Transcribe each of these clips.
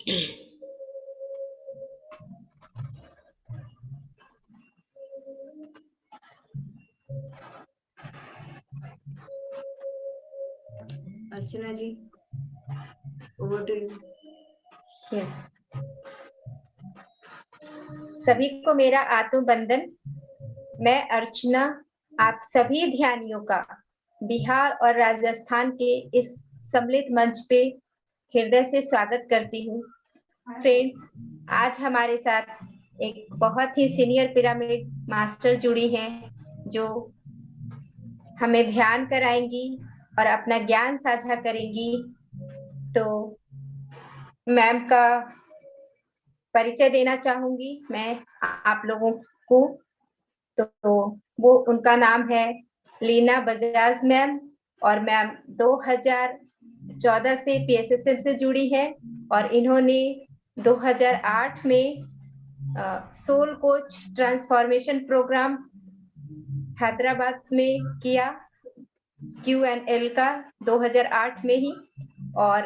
Archana ji, over to you. Yes, सभी को मेरा आत्मबंदन। मैं अर्चना आप सभी ध्यानियों का बिहार और राजस्थान के इस सम्मिलित मंच पे हृदय से स्वागत करती हूँ। फ्रेंड्स, आज हमारे साथ एक बहुत ही सीनियर पिरामिड मास्टर जुड़ी हैं जो हमें ध्यान कराएंगी और अपना ज्ञान साझा करेंगी। तो मैम का परिचय देना चाहूंगी मैं आप लोगों को। तो वो उनका नाम है लीना बजाज मैम, और मैम 2014 से पीएसएसएम से जुड़ी है और इन्होंने 2008 में soul coach transformation program Hyderabad में किया, QNL का 2008 में ही, और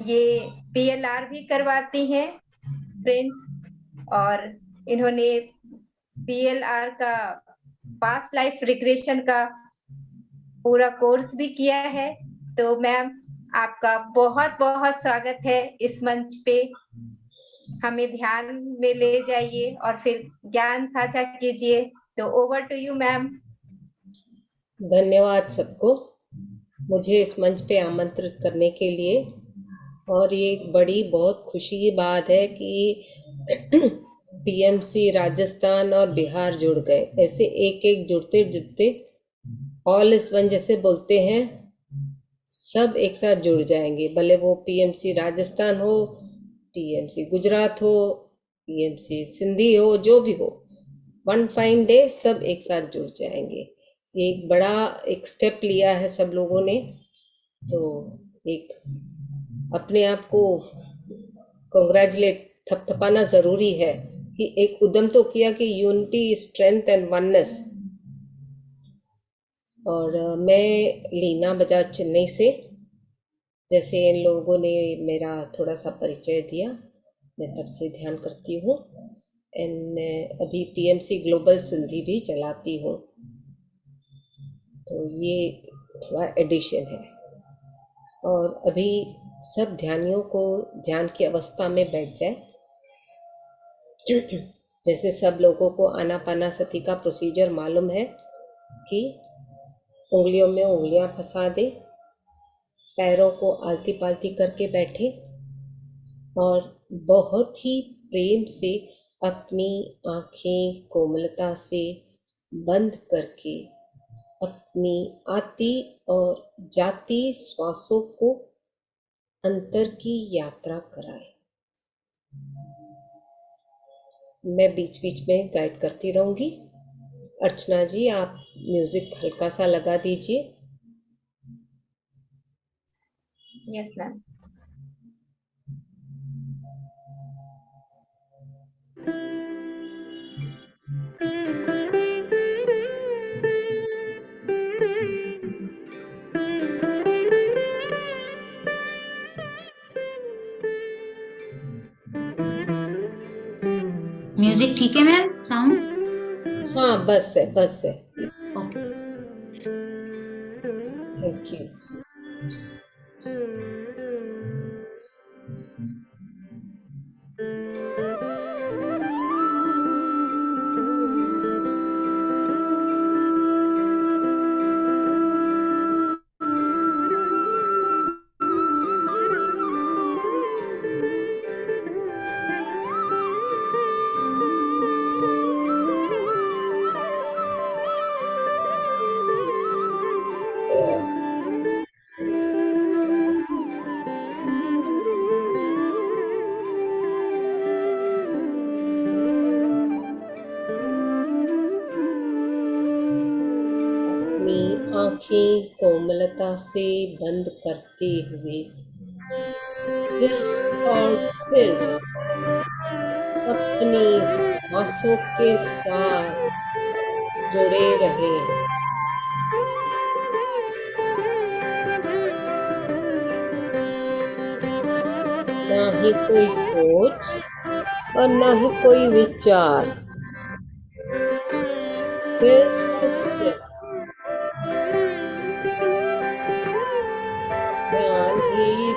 ये PLR भी करवाती हैं फ्रेंड्स। और इन्होंने PLR का पास्ट लाइफ रिग्रेशन का पूरा कोर्स भी किया है। तो मैम, आपका बहुत बहुत स्वागत है इस मंच पे। हमें ध्यान में ले जाइए और फिर ज्ञान साझा कीजिए। तो ओवर टू यू मैम। धन्यवाद सबको मुझे इस मंच पे आमंत्रित करने के लिए। और ये एक बड़ी बहुत खुशी की बात है कि पीएमसी राजस्थान और बिहार जुड़ गए। ऐसे एक एक जुड़ते जुड़ते ऑल इज वन जैसे बोलते हैं, सब एक साथ जुड़ जाएंगे। भले वो पीएमसी राजस्थान हो, पीएमसी गुजरात हो, पीएमसी सिंधी हो, जो भी हो, वन फाइन डे सब एक साथ जुड़ जाएंगे। ये एक बड़ा एक स्टेप लिया है सब लोगों ने। तो एक अपने आप को कॉन्ग्रेचुलेट थपथपाना जरूरी है कि एक उद्यम तो किया कि यूनिटी, स्ट्रेंथ एंड वननेस। और मैं लीना बजाज चेन्नई से, जैसे इन लोगों ने मेरा थोड़ा सा परिचय दिया, मैं तब से ध्यान करती हूँ। एंड अभी पीएमसी ग्लोबल सिंधी भी चलाती हूँ। तो ये थोड़ा एडिशन है। और अभी सब ध्यानियों को ध्यान की अवस्था में बैठ जाए। जैसे सब लोगों को आनापानासती का प्रोसीजर मालूम है कि उंगलियों में उंगलियां फंसा दे, पैरों को आलती पालती करके बैठे और बहुत ही प्रेम से अपनी आंखें कोमलता से बंद करके अपनी आती और जाती श्वासों को अंतर की यात्रा कराए। मैं बीच बीच में गाइड करती रहूंगी। अर्चना जी, आप म्यूजिक हल्का सा लगा दीजिए। Yes ma'am. म्यूजिक ठीक है मैम? साउंड? हाँ, बस है, बस है। Okay, thank you. आंखें कोमलता से बंद करते हुए सिर्फ और सिर्फ अपनी सांसों के साथ जुड़े रहे। ना ही कोई सोच और ना ही कोई विचार, सिर्फ और सिर्फ ध्यान ही है।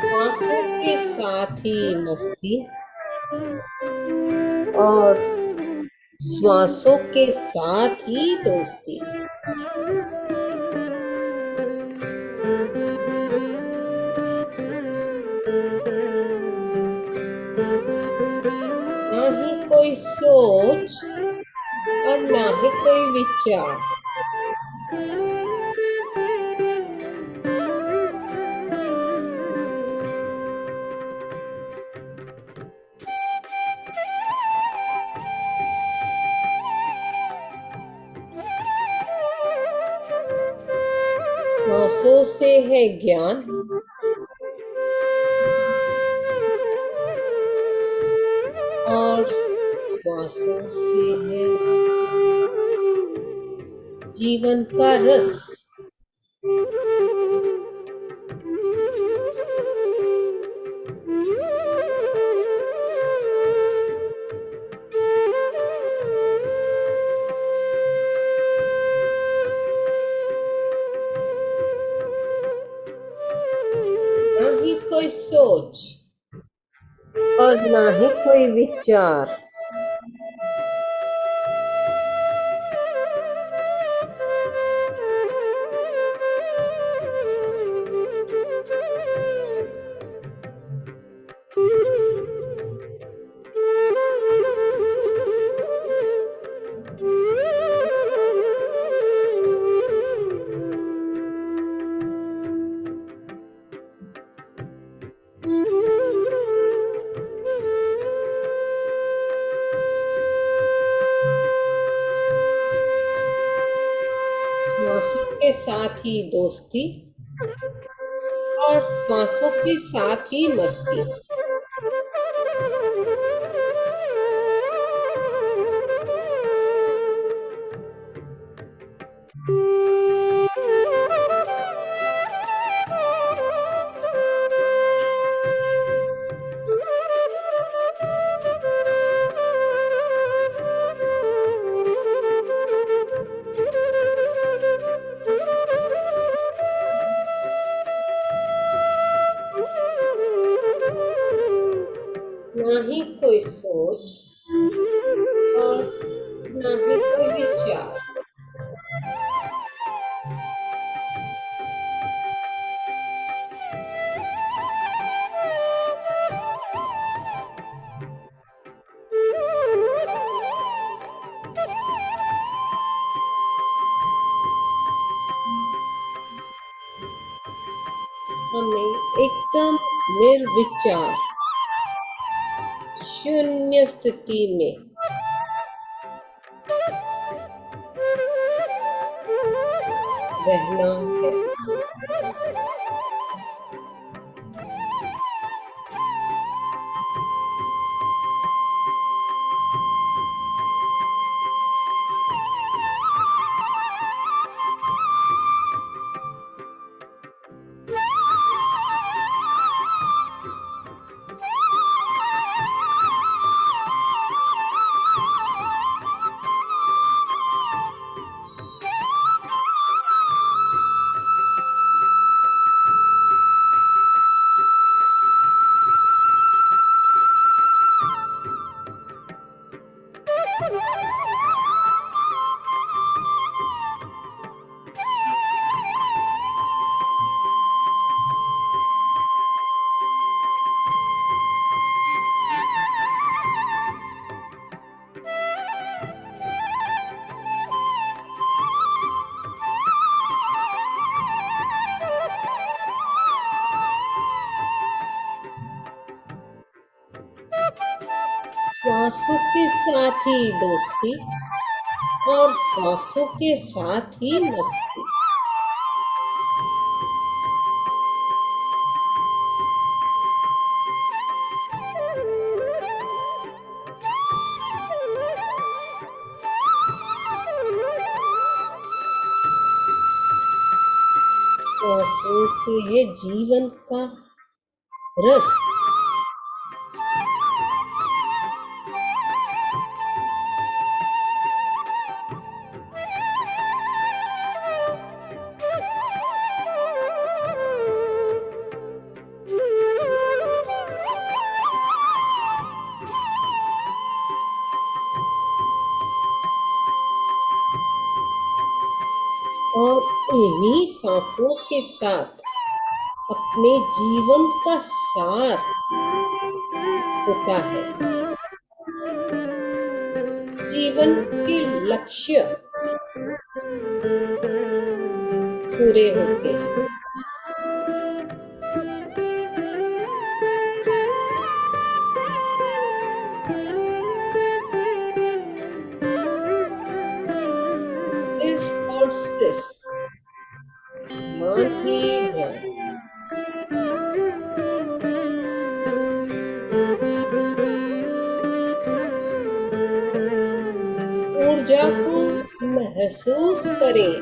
सांसों के साथ ही मस्ती और श्वासों के साथ ही दोस्ती। ना ही कोई सोच और ना ही कोई विचार, सांसों से है ज्ञान और श्वासों से है जीवन का रस। ना ही कोई सोच और ना ही कोई विचार, श्वासों के साथ ही दोस्ती और श्वासों के साथ ही मस्ती। ना ही कोई सोच और ना ही कोई विचार, हमें एकदम निर्विचार शून्य स्थिति में रहना है। श्वासों के साथ ही दोस्ती और श्वासों के साथ ही मस्ती। श्वासों से है जीवन का रस। और इन्हीं सांसों के साथ अपने जीवन का साथ होता है। जीवन के लक्ष्य पूरे होते हैं। सिर्फ और सिर्फ ध्यान ही ध्यान। ऊर्जा को महसूस करें।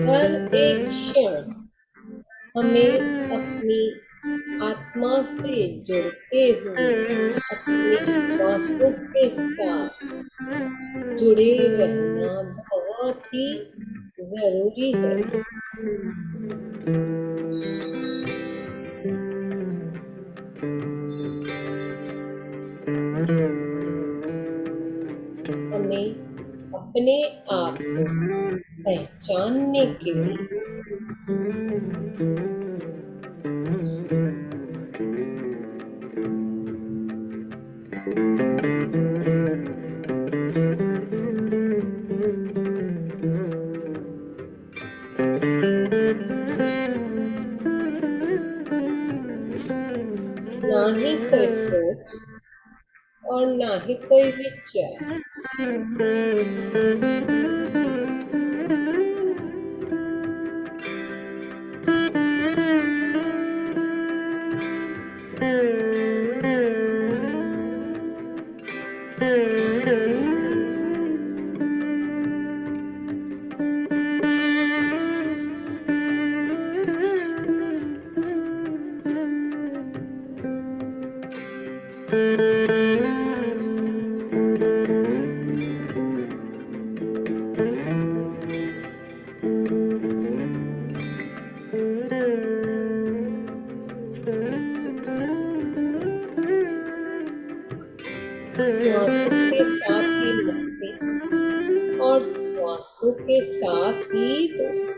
हर एक क्षण हमें अपनी आत्मा से जुड़ते हुए अपने श्वासों के साथ जुड़े रहना बहुत ही जरूरी है। हमें अपने आप को पहचानने के लिए ना ही कोई सोच और ना ही कोई विचार। श्वासों के साथ ही मस्ती और श्वासों के साथ ही दोस्ती।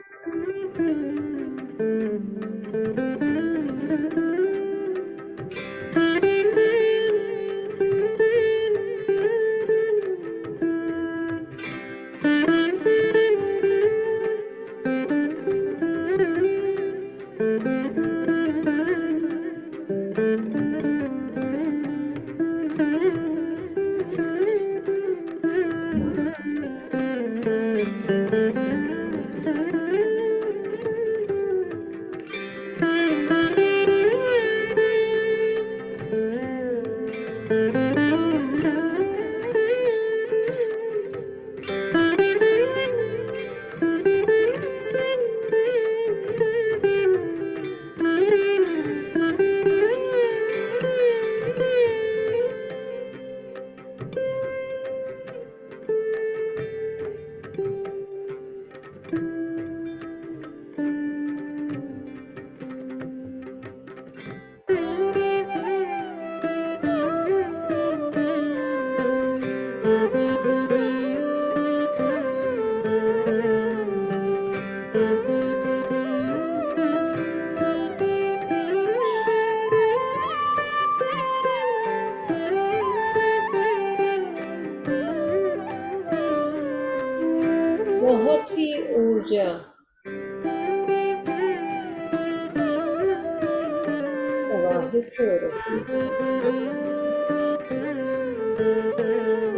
कठोर होती है,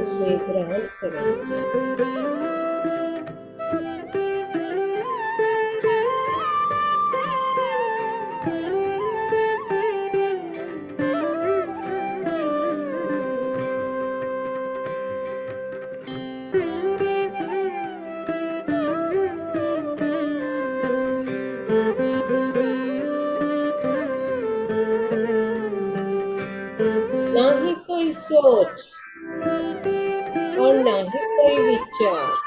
उसे ग्रहण करें। ना ही कोई सोच और ना ही कोई विचार,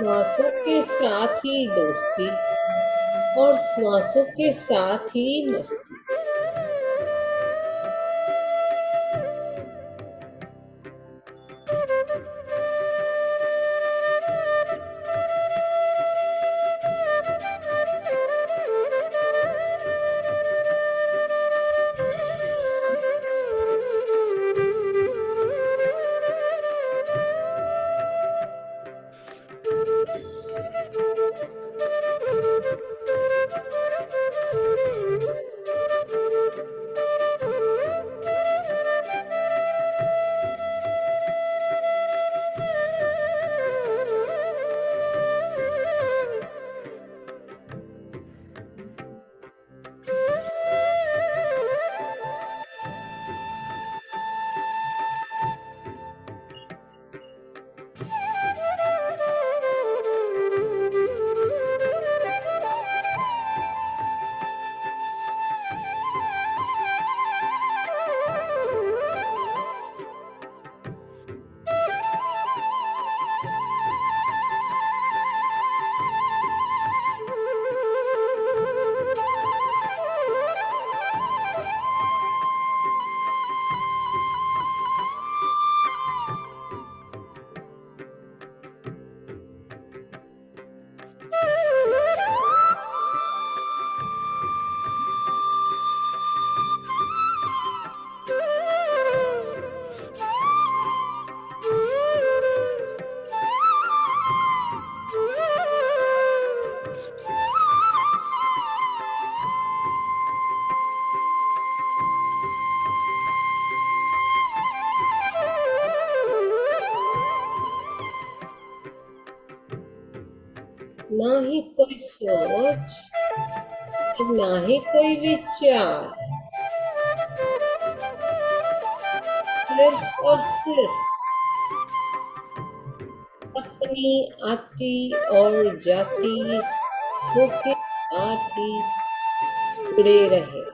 श्वासों के साथ ही दोस्ती और श्वासों के साथ ही मस्ती। ना ही कोई सोच, ना ही कोई विचार, सिर्फ और सिर्फ अपनी आती और जाती सांसों के साथ ही जुड़े रहे।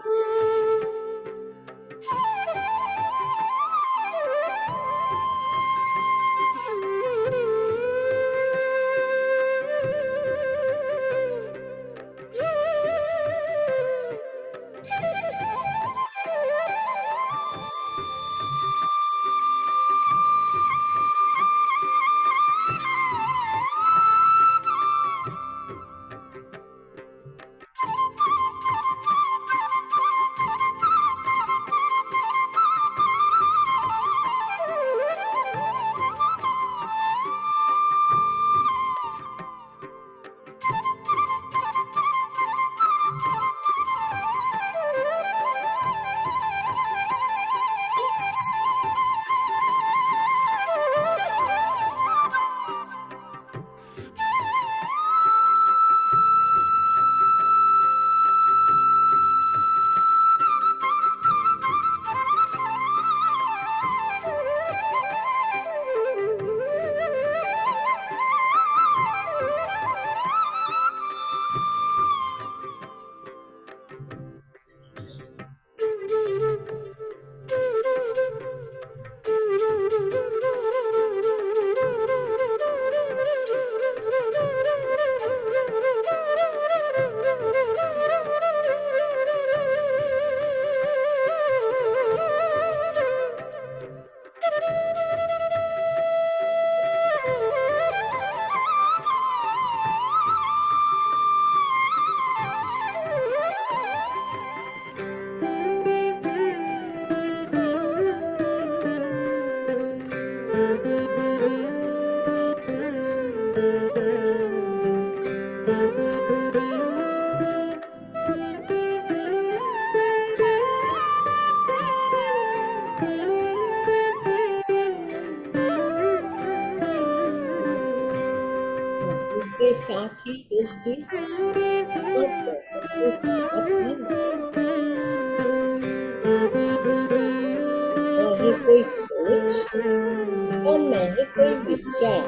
सासू के साथ ही दोस्ती और सासू के साथ ही ना ही कोई सोच और ना ही कोई विचार।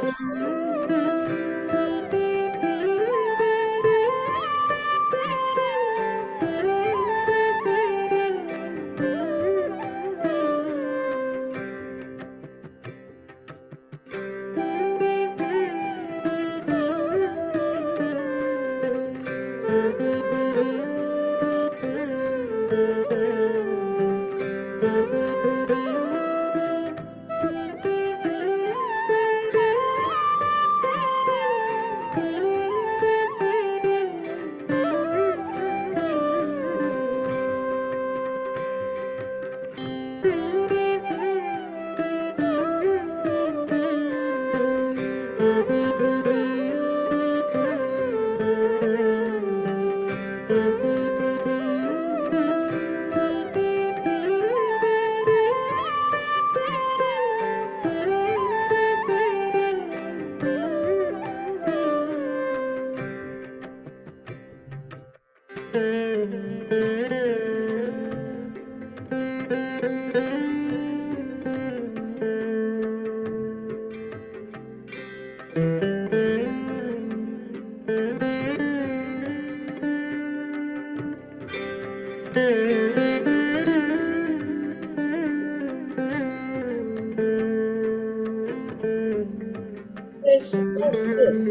सिर्फ और सिर्फ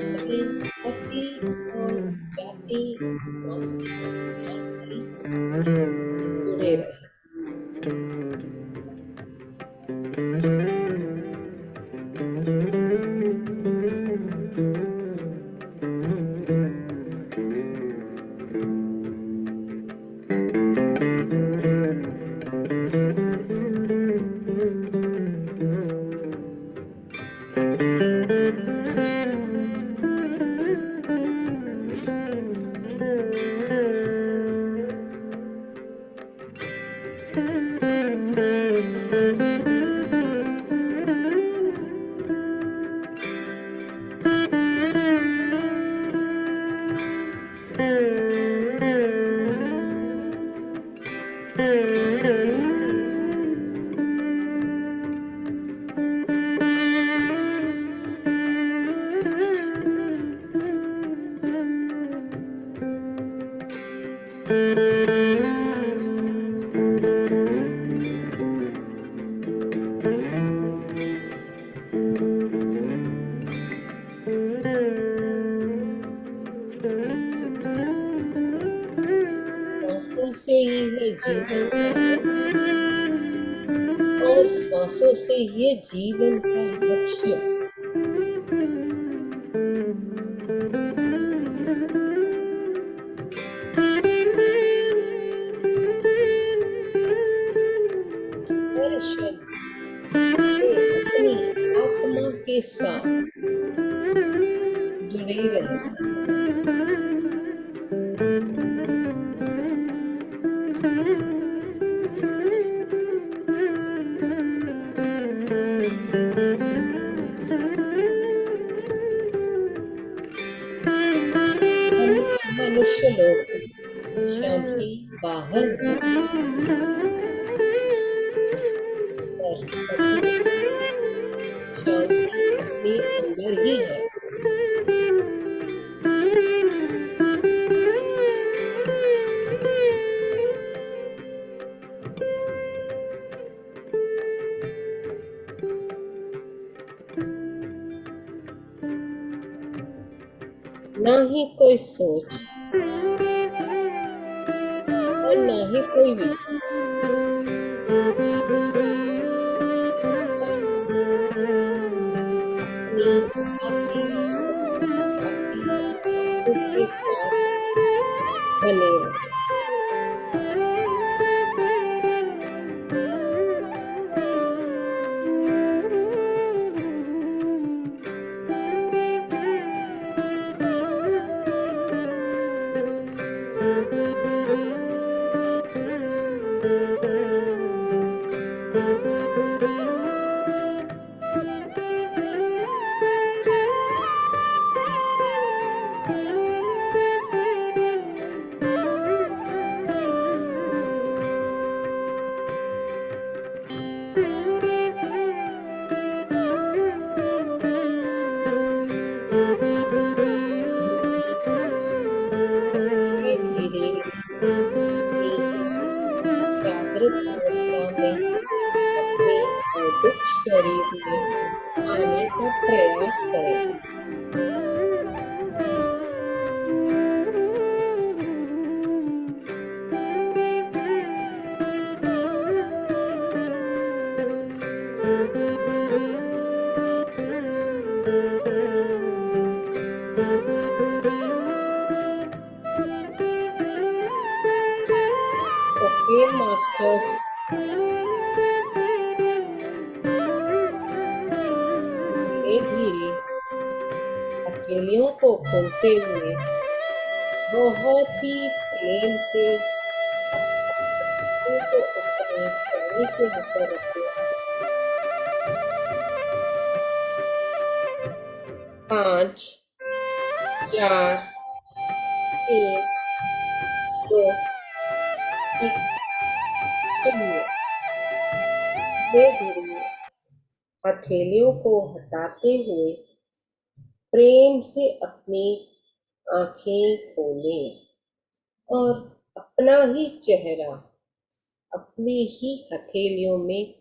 अपनी अति और जाति जुड़े रहे। श्वासों से ही है जीवन का अंत और श्वासों से ही है जीवन का लक्ष्य। हर क्षण अपनी आत्मा के साथ जुड़े रहें। मनुष्य लोग शांति बाहर पर शांति अपने अंदर ही है। ना ही कोई सोच और ना ही कोई विचार। अपनी सुख के साथ बने रहे। का प्रयास करेगा। ओके मास्टर्स, धीरे धीरे हथेलियों को खोलते हुए बहुत ही प्रेम से हाथों को अपने चेहरे के ऊपर रखें। 5, 4, 3, 2, 1, शून्य। धीरे धीरे हथेलियों को हटाते हुए प्रेम से अपनी आंखें खोलें और अपना ही चेहरा अपनी ही हथेलियों में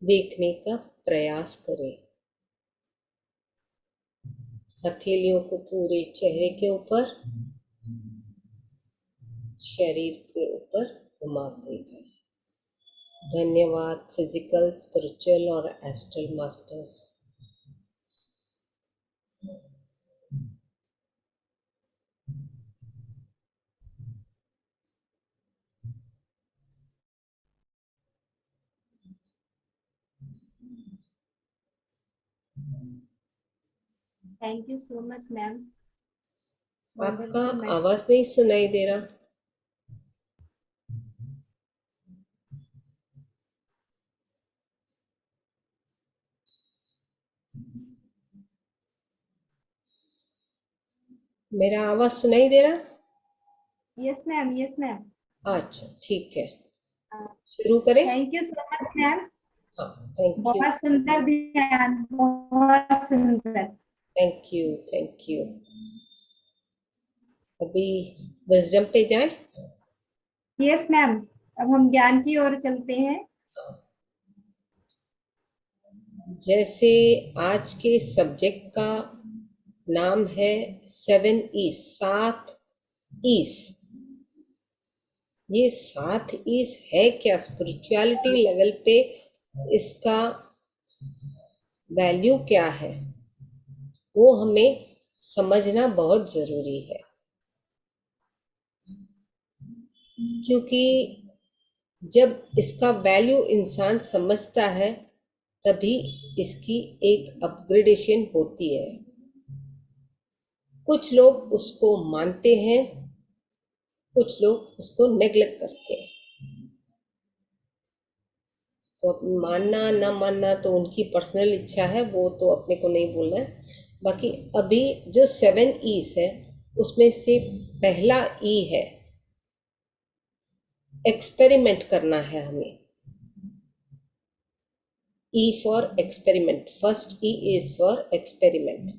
देखने का प्रयास करें। हथेलियों को पूरे चेहरे के ऊपर, शरीर के ऊपर घुमाते जाएं। धन्यवाद फिजिकल, स्पिरिचुअल और astral masters. Thank you so much ma'am. आपका आवाज नहीं सुनाई दे रहा। मेरा आवाज सुनाई दे रहा? Yes ma'am, yes ma'am. अच्छा, ठीक है, शुरू करें। Thank you so much ma'am. हाँ, थैंक यू, बहुत सुंदर ध्यान, बहुत सुंदर। Thank you, thank you. अभी विजडम पे जाएं। यस मैम, अब हम ज्ञान की ओर चलते हैं। जैसे आज के सब्जेक्ट का नाम है 7 ईस, 7 ईस। ये 7 ईस है क्या? स्पिरिचुअलिटी लेवल पे इसका वैल्यू क्या है, वो हमें समझना बहुत जरूरी है। क्योंकि जब इसका वैल्यू इंसान समझता है तभी इसकी एक अपग्रेडेशन होती है। कुछ लोग उसको मानते हैं, कुछ लोग उसको नेग्लेक्ट करते हैं। तो मानना ना मानना तो उनकी पर्सनल इच्छा है, वो तो अपने को नहीं बोलना है। बाकी अभी जो 7 ईस है उसमें से पहला ई है एक्सपेरिमेंट करना है हमें। E for experiment, first E is for experiment।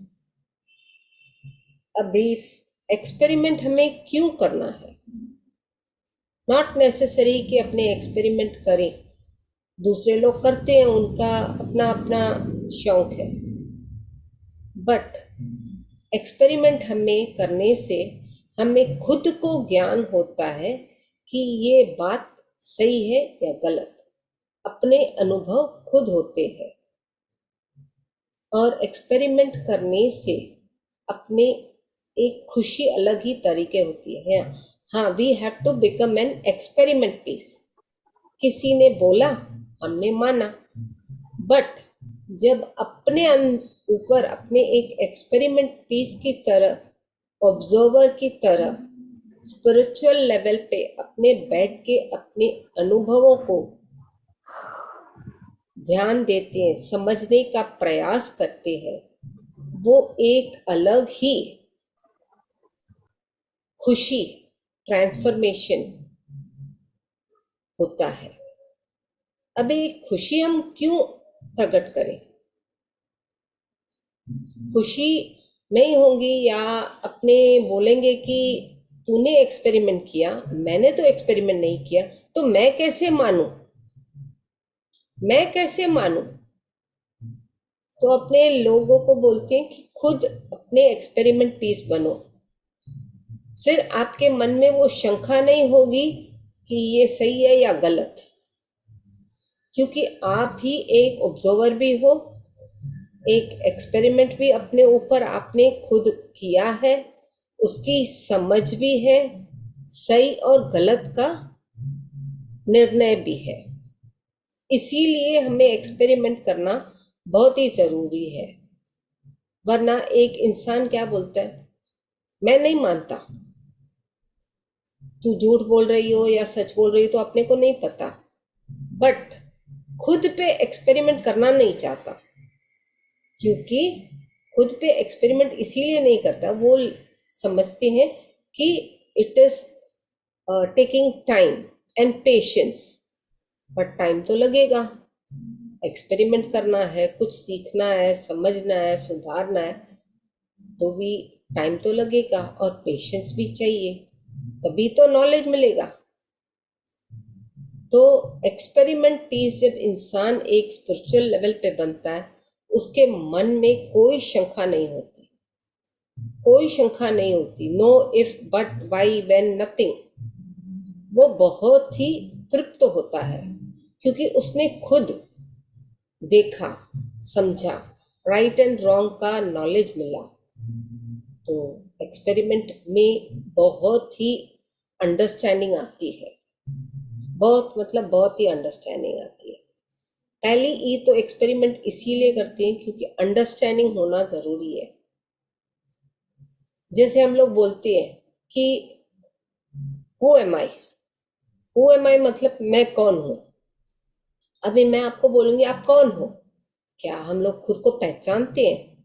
अभी एक्सपेरिमेंट हमें क्यों करना है? नॉट नेसेसरी कि अपने एक्सपेरिमेंट करें, दूसरे लोग करते हैं, उनका अपना अपना शौक है। बट एक्सपेरिमेंट हमें करने से हमें खुद को ज्ञान होता है कि ये बात सही है या गलत। अपने अनुभव खुद होते हैं और एक्सपेरिमेंट करने से अपने एक खुशी अलग ही तरीके होती है। हाँ, we have to become an experiment piece. किसी ने बोला, हमने माना, बट जब अपने ऊपर अपने एक एक्सपेरिमेंट पीस की तरह, ऑब्जर्वर की तरह स्पिरिचुअल लेवल पे अपने बैठ के अपने अनुभवों को ध्यान देते हैं, समझने का प्रयास करते हैं, वो एक अलग ही खुशी, ट्रांसफॉर्मेशन होता है। अबे खुशी हम क्यों प्रकट करें? खुशी नहीं होगी या अपने बोलेंगे कि तूने एक्सपेरिमेंट किया, मैंने तो एक्सपेरिमेंट नहीं किया, तो मैं कैसे मानूं? मैं कैसे मानूं? तो अपने लोगों को बोलते हैं कि खुद अपने एक्सपेरिमेंट पीस बनो। फिर आपके मन में वो शंका नहीं होगी कि ये सही है या गलत, क्योंकि आप ही एक ऑब्जर्वर भी हो, एक एक्सपेरिमेंट भी अपने ऊपर आपने खुद किया है, उसकी समझ भी है, सही और गलत का निर्णय भी है। इसीलिए हमें एक्सपेरिमेंट करना बहुत ही जरूरी है। वरना एक इंसान क्या बोलता है, मैं नहीं मानता, तू झूठ बोल रही हो या सच बोल रही हो तो अपने को नहीं पता, बट खुद पे एक्सपेरिमेंट करना नहीं चाहता, क्योंकि खुद पे एक्सपेरिमेंट इसीलिए नहीं करता, वो समझते हैं कि it is taking time and patience. But time तो लगेगा, एक्सपेरिमेंट करना है, कुछ सीखना है, समझना है, सुधारना है, तो भी टाइम तो लगेगा और पेशेंस भी चाहिए, तभी तो नॉलेज मिलेगा। तो एक्सपेरिमेंट पीस जब इंसान एक स्पिरिचुअल लेवल पे बनता है, उसके मन में कोई शंका नहीं होती, कोई शंका नहीं होती, know if but why when nothing. वो बहुत ही तृप्त होता है, क्योंकि उसने खुद देखा, समझा, राइट एंड रॉन्ग का नॉलेज मिला। तो एक्सपेरिमेंट में बहुत ही अंडरस्टैंडिंग आती है, बहुत मतलब बहुत ही अंडरस्टैंडिंग आती है। पहली ई तो एक्सपेरिमेंट इसीलिए करते हैं क्योंकि अंडरस्टैंडिंग होना जरूरी है। जैसे हम लोग बोलते हैं कि who am I, who am I मतलब मैं कौन हूं। अभी मैं आपको बोलूंगी आप कौन हो, क्या हम लोग खुद को पहचानते हैं?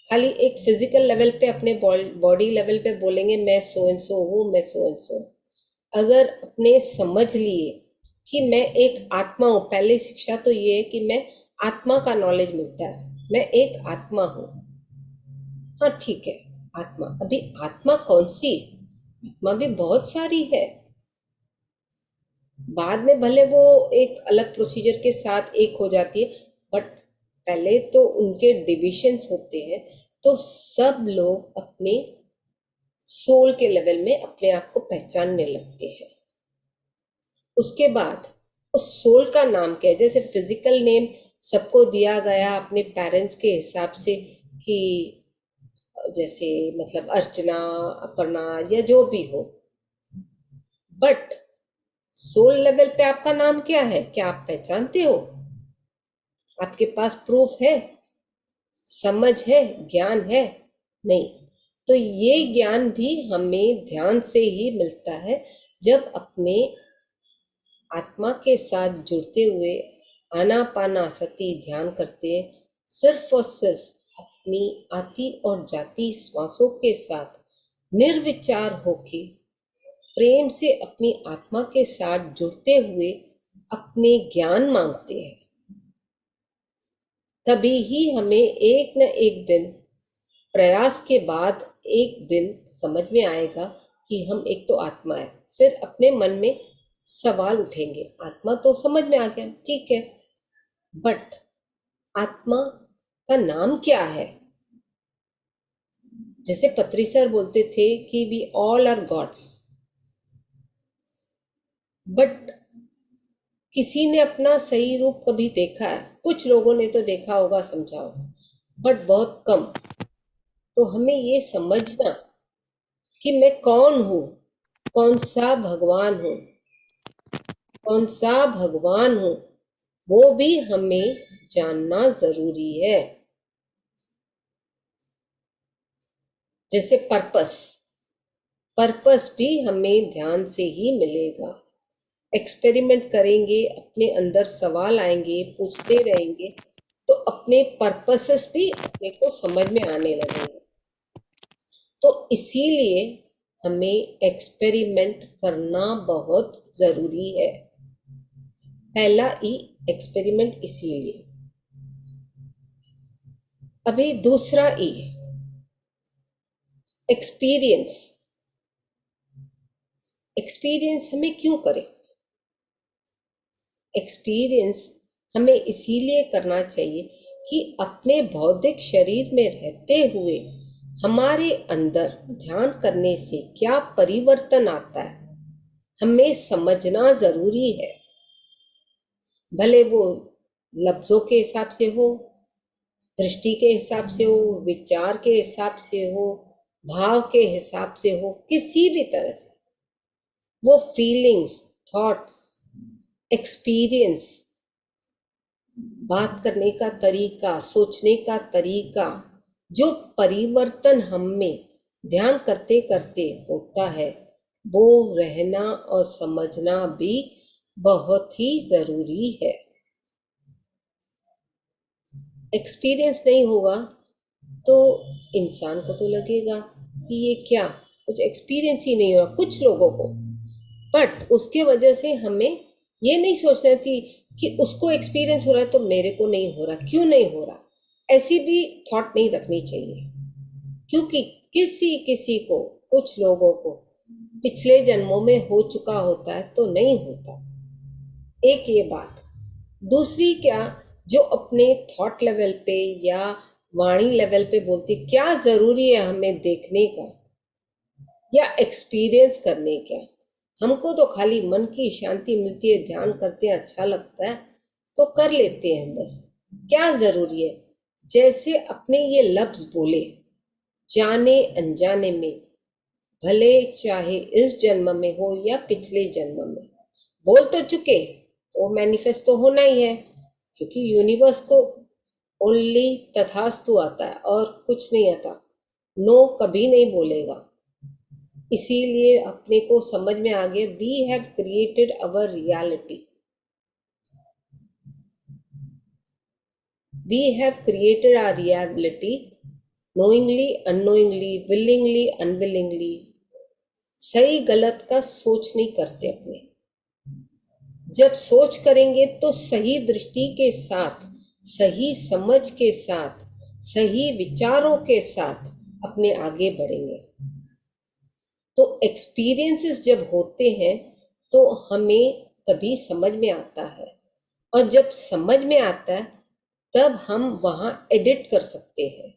खाली एक फिजिकल लेवल पे, अपने बॉडी लेवल पे बोलेंगे मैं सो एंड सो हूँ, मैं सो एंड सो। अगर अपने समझ लिए कि मैं एक आत्मा हूँ, पहली शिक्षा तो ये है कि मैं आत्मा का नॉलेज मिलता है, मैं एक आत्मा हूँ। हाँ ठीक है, आत्मा, अभी आत्मा कौन सी? आत्मा भी बहुत सारी है, बाद में भले वो एक अलग प्रोसीजर के साथ एक हो जाती है, बट पहले तो उनके डिविजन्स होते हैं। तो सब लोग अपने सोल के लेवल में अपने आप को पहचानने लगते हैं। उसके बाद उस सोल का नाम क्या है? जैसे फिजिकल नेम सबको दिया गया अपने पेरेंट्स के हिसाब से, कि जैसे मतलब अर्चना, अपर्णा या जो भी हो, बट सोल लेवल पे आपका नाम क्या है? क्या आप पहचानते हो? आपके पास प्रूफ है, समझ है, ज्ञान है? नहीं। तो ये ज्ञान भी हमें ध्यान से ही मिलता है, जब अपने आत्मा के साथ जुड़ते हुए आनापानासति ध्यान करते हैं, सिर्फ और सिर्फ अपनी आती और जाती श्वासों के साथ निर्विचार होके प्रेम से अपनी आत्मा के साथ जुड़ते हुए अपने ज्ञान मांगते हैं, तभी ही हमें एक न एक दिन, प्रयास के बाद एक दिन समझ में आएगा कि हम एक तो आत्मा है। फिर अपने मन में सवाल उठेंगे, आत्मा तो समझ में आ गया, ठीक है, बट आत्मा का नाम क्या है? जैसे पत्री सर बोलते थे कि we all are gods, but किसी ने अपना सही रूप कभी देखा है? कुछ लोगों ने तो देखा होगा, समझा होगा, बट बहुत कम। तो हमें ये समझना कि मैं कौन हूँ, कौन सा भगवान हूँ, कौन सा भगवान हूँ, वो भी हमें जानना जरूरी है। जैसे पर्पस भी हमें ध्यान से ही मिलेगा। एक्सपेरिमेंट करेंगे, अपने अंदर सवाल आएंगे, पूछते रहेंगे, तो अपने पर्पसेस भी अपने को समझ में आने लगेंगे। तो इसीलिए हमें एक्सपेरिमेंट करना बहुत जरूरी है। पहला ई एक्सपेरिमेंट इसीलिए। अभी दूसरा ई एक्सपीरियंस। एक्सपीरियंस हमें क्यों करें? एक्सपीरियंस हमें इसीलिए करना चाहिए कि अपने भौतिक शरीर में रहते हुए हमारे अंदर ध्यान करने से क्या परिवर्तन आता है, हमें समझना जरूरी है। भले वो लफ्जों के हिसाब से हो, दृष्टि के हिसाब से हो, विचार के हिसाब से हो, भाव के हिसाब से हो, किसी भी तरह से वो फीलिंग्स, थॉट्स, एक्सपीरियंस, बात करने का तरीका, सोचने का तरीका, जो परिवर्तन हम में ध्यान करते करते होता है, वो रहना और समझना भी बहुत ही जरूरी है। एक्सपीरियंस नहीं होगा तो इंसान को तो लगेगा कि ये क्या, कुछ एक्सपीरियंस ही नहीं हो रहा कुछ लोगों को, बट उसके वजह से हमें ये नहीं सोचना थी कि उसको एक्सपीरियंस हो रहा है तो मेरे को नहीं हो रहा, क्यों नहीं हो रहा, ऐसी भी थॉट नहीं रखनी चाहिए। क्योंकि किसी किसी को, कुछ लोगों को पिछले जन्मों में हो चुका होता है तो नहीं होता, एक ये बात। दूसरी क्या, जो अपने थॉट लेवल पे या वाणी लेवल पे बोलती, क्या जरूरी है हमें देखने का या एक्सपीरियंस करने का, हमको तो खाली मन की शांति मिलती है, ध्यान करते हैं, अच्छा लगता है तो कर लेते हैं, बस क्या जरूरी है। जैसे अपने ये लफ्ज बोले जाने अनजाने में, भले चाहे इस जन्म में हो या पिछले जन्म में, बोल तो चुके, वो मैनिफेस्ट तो होना ही है, क्योंकि यूनिवर्स को ओनली तथास्तु आता है और कुछ नहीं आता, नो कभी नहीं बोलेगा। इसीलिए अपने को समझ में आ गया, we have created our reality, we have created our reality knowingly, unknowingly, willingly, unwillingly. सही गलत का सोच नहीं करते अपने, जब सोच करेंगे तो सही दृष्टि के साथ, सही समझ के साथ, सही विचारों के साथ अपने आगे बढ़ेंगे। तो एक्सपीरियंसेस जब होते हैं तो हमें तभी समझ में आता है, और जब समझ में आता है तब हम वहां एडिट कर सकते हैं।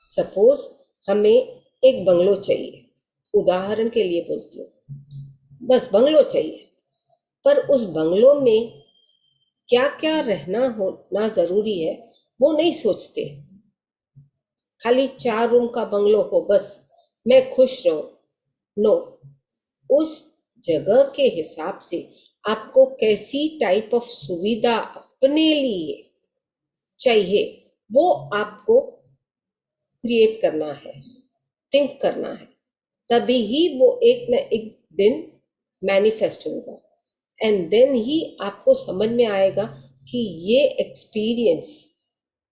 सपोज हमें एक बंगलो चाहिए, उदाहरण के लिए बोलती हूँ, बस बंगलो चाहिए, पर उस बंगलो में क्या क्या होना जरूरी है वो नहीं सोचते। खाली 4 रूम का बंगलो हो बस मैं खुश रहूं, नो, उस जगह के हिसाब से आपको कैसी टाइप ऑफ सुविधा अपने लिए चाहिए वो आपको क्रिएट करना है, थिंक करना है, तभी ही वो एक न एक दिन मैनिफेस्ट होगा। एंड देन ही आपको समझ में आएगा कि ये एक्सपीरियंस,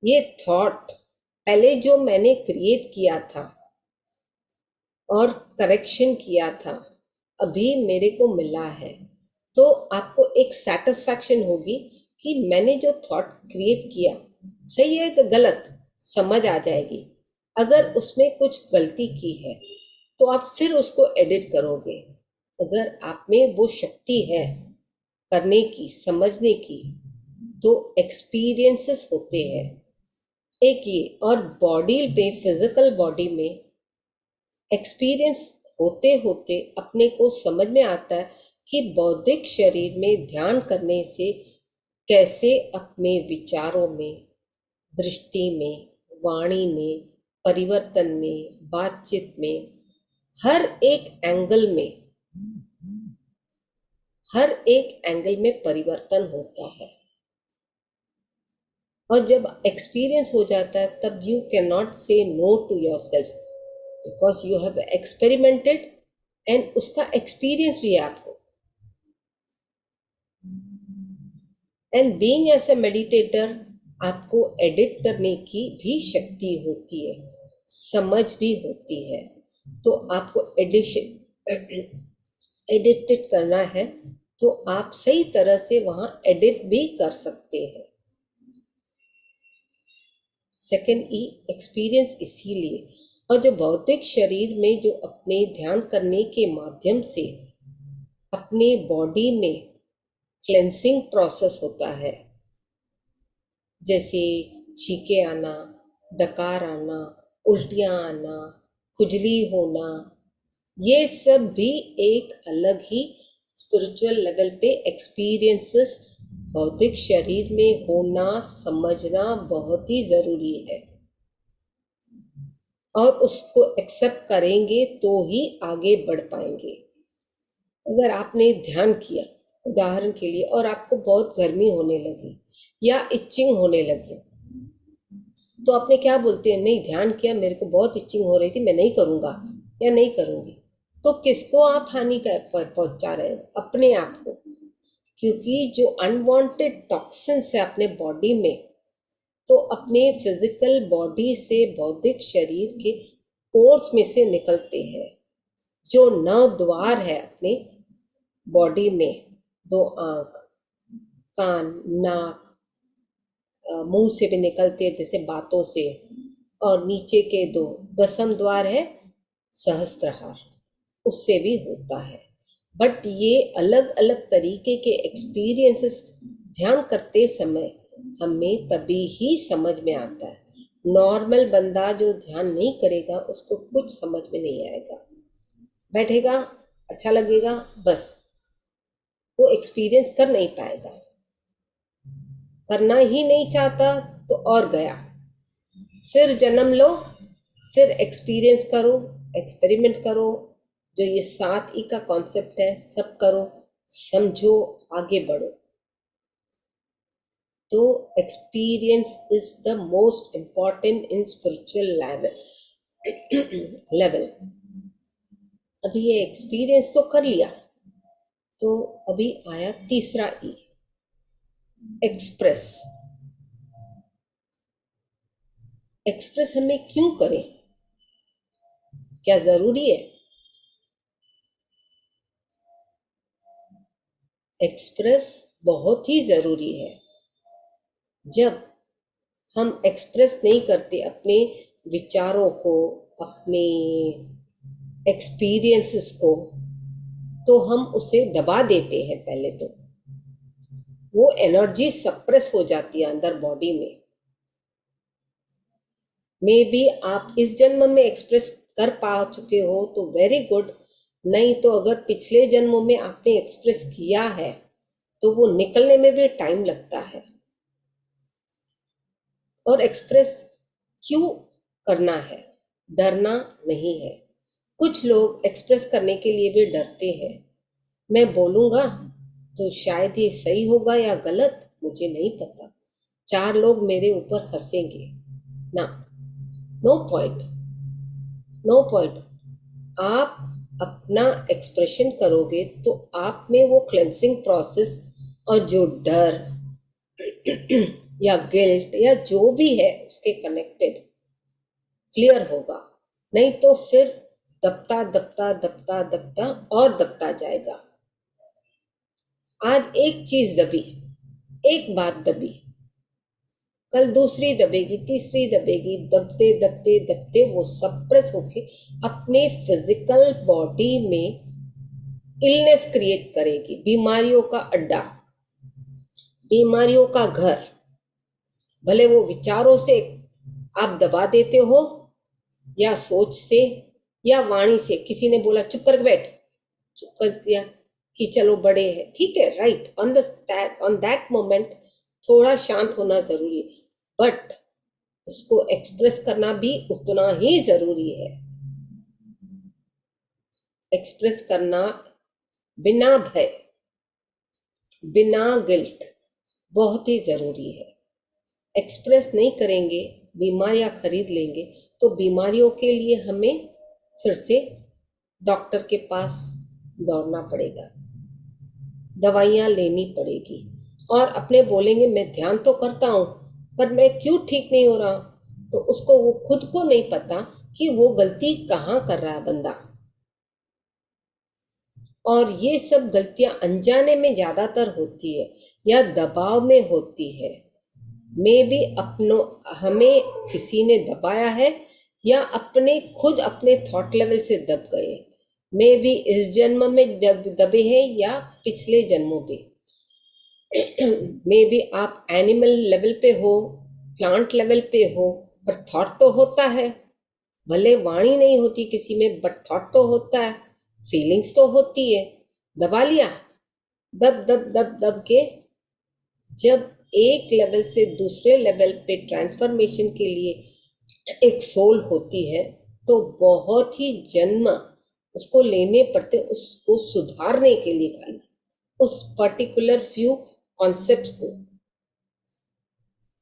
ये थॉट पहले जो मैंने क्रिएट किया था और करेक्शन किया था, अभी मेरे को मिला है, तो आपको एक सेटिस्फैक्शन होगी कि मैंने जो थॉट क्रिएट किया सही है कि गलत, समझ आ जाएगी। अगर उसमें कुछ गलती की है तो आप फिर उसको एडिट करोगे। अगर आप में वो शक्ति है करने की, समझने की, तो एक्सपीरियंसेस होते हैं एक ये। और बॉडी में, फिजिकल बॉडी में एक्सपीरियंस होते होते अपने को समझ में आता है कि बौद्धिक शरीर में ध्यान करने से कैसे अपने विचारों में, दृष्टि में, वाणी में, परिवर्तन में, बातचीत में, हर एक एंगल में, हर एक एंगल में परिवर्तन होता है। और जब एक्सपीरियंस हो जाता है तब you can not say no to yourself, because you have experimented and उसका एक्सपीरियंस भी है आपको। And being as a meditator आपको एडिट करने की भी शक्ति होती है, समझ भी होती है, तो आपको एडिटेड करना है तो आप सही तरह से वहां एडिट भी कर सकते हैं। सेकेंड ई, एक्सपीरियंस। इसीलिए, और जो भौतिक शरीर में जो अपने ध्यान करने के माध्यम से अपने बॉडी में क्लेंसिंग प्रोसेस होता है, जैसे छींके आना, डकार आना, उल्टियाँ आना, खुजली होना, ये सब भी एक अलग ही स्पिरिचुअल लेवल पे एक्सपीरियंसेस भौतिक शरीर में होना समझना बहुत ही ज़रूरी है, और उसको एक्सेप्ट करेंगे तो ही आगे बढ़ पाएंगे। अगर आपने ध्यान किया उदाहरण के लिए और आपको बहुत गर्मी होने लगी या इचिंग होने लगी, तो आपने क्या बोलते हैं, नहीं ध्यान किया, मेरे को बहुत इचिंग हो रही थी, मैं नहीं करूँगा या नहीं करूँगी। तो किसको आप हानि पहुँचा रहे हो? अपने आप को, क्योंकि जो अनवांटेड टॉक्सिन्स है अपने बॉडी में, तो अपने फिजिकल बॉडी से भौतिक शरीर के पोर्स में से निकलते हैं। जो 9 द्वार है अपने बॉडी में, 2 आँख, कान, नाक, मुंह से भी निकलते हैं जैसे बातों से, और नीचे के 2 दसम द्वार है सहस्त्रहार, उससे भी होता है। बट ये अलग अलग तरीके के एक्सपीरियंसेस ध्यान करते समय हमें तभी ही समझ में आता है। नॉर्मल बंदा जो ध्यान नहीं करेगा उसको कुछ समझ में नहीं आएगा, बैठेगा, अच्छा लगेगा, बस वो एक्सपीरियंस कर नहीं पाएगा। करना ही नहीं चाहता तो और गया, फिर जन्म लो, फिर एक्सपीरियंस करो, एक्सपेरिमेंट करो, जो ये 7 ई का कॉन्सेप्ट है सब करो, समझो, आगे बढ़ो। तो experience is the most important in spiritual level. अभी ये एक्सपीरियंस तो कर लिया, तो अभी आया तीसरा ई, एक्सप्रेस। एक्सप्रेस हमें क्यों करें, क्या जरूरी है? एक्सप्रेस बहुत ही जरूरी है। जब हम एक्सप्रेस नहीं करते अपने विचारों को, अपने एक्सपीरियंसेस को, तो हम उसे दबा देते हैं। पहले तो वो एनर्जी सप्रेस हो जाती है अंदर बॉडी में। मे बी आप इस जन्म में एक्सप्रेस कर पा चुके हो तो वेरी गुड, नहीं तो अगर पिछले जन्मों में आपने एक्सप्रेस किया है तो वो निकलने में भी टाइम लगता है। और एक्सप्रेस क्यों करना है? डरना नहीं है। कुछ लोग एक्सप्रेस करने के लिए भी डरते हैं। मैं बोलूँगा तो शायद ये सही होगा या गलत, मुझे नहीं पता, 4 लोग मेरे ऊपर हंसेंगे ना, नो पॉइंट, नो पॉइंट। आप अपना एक्सप्रेशन करोगे तो आप में वो क्लेंसिंग प्रोसेस और जो डर या गिल्ट या जो भी है उसके कनेक्टेड क्लियर होगा, नहीं तो फिर दबता दबता दबता दबता और दबता जाएगा। आज एक चीज दबी, एक बात दबी, कल दूसरी दबेगी, तीसरी दबेगी, दबते दबते दबते वो सप्रेस होके अपने फिजिकल बॉडी में इलनेस क्रिएट करेगी, बीमारियों का अड्डा, बीमारियों का घर। भले वो विचारों से आप दबा देते हो या सोच से या वाणी से, किसी ने बोला चुप कर बैठ, चुप कर दिया कि चलो बड़े हैं, ठीक है, राइट, ऑन दैट मोमेंट थोड़ा शांत होना जरूरी है, बट उसको एक्सप्रेस करना भी उतना ही जरूरी है। एक्सप्रेस करना बिना भय, बिना गिल्ट बहुत ही जरूरी है। एक्सप्रेस नहीं करेंगे, बीमारियां खरीद लेंगे तो बीमारियों के लिए हमें फिर से डॉक्टर के पास दौड़ना पड़ेगा, दवाइयाँ लेनी पड़ेगी, और अपने बोलेंगे मैं ध्यान तो करता हूँ पर मैं क्यों ठीक नहीं हो रहा, तो उसको वो खुद को नहीं पता कि वो गलती कहाँ कर रहा है बंदा। और ये सब गलतियां अनजाने में ज्यादातर होती है या दबाव में होती है। मे भी हमें किसी ने दबाया है या अपने खुद अपने थॉट लेवल से दब गए, मे भी इस जन्म में दबे हैं या पिछले जन्मों में। मे बी आप एनिमल लेवल पे हो, प्लांट लेवल पे हो, पर थॉट तो होता है। भले वाणी नहीं होती किसी में, बट थॉट तो होता है, फीलिंग्स तो होती है। दबा लिया, दब दब दब दब के जब एक लेवल से दूसरे लेवल पे ट्रांसफॉर्मेशन के लिए एक सोल होती है, तो बहुत ही जन्म उसको लेने पड़ते, उसको सुधारने के लिए खाली उस पर्टिकुलर फ्यू कॉन्सेप्ट्स को।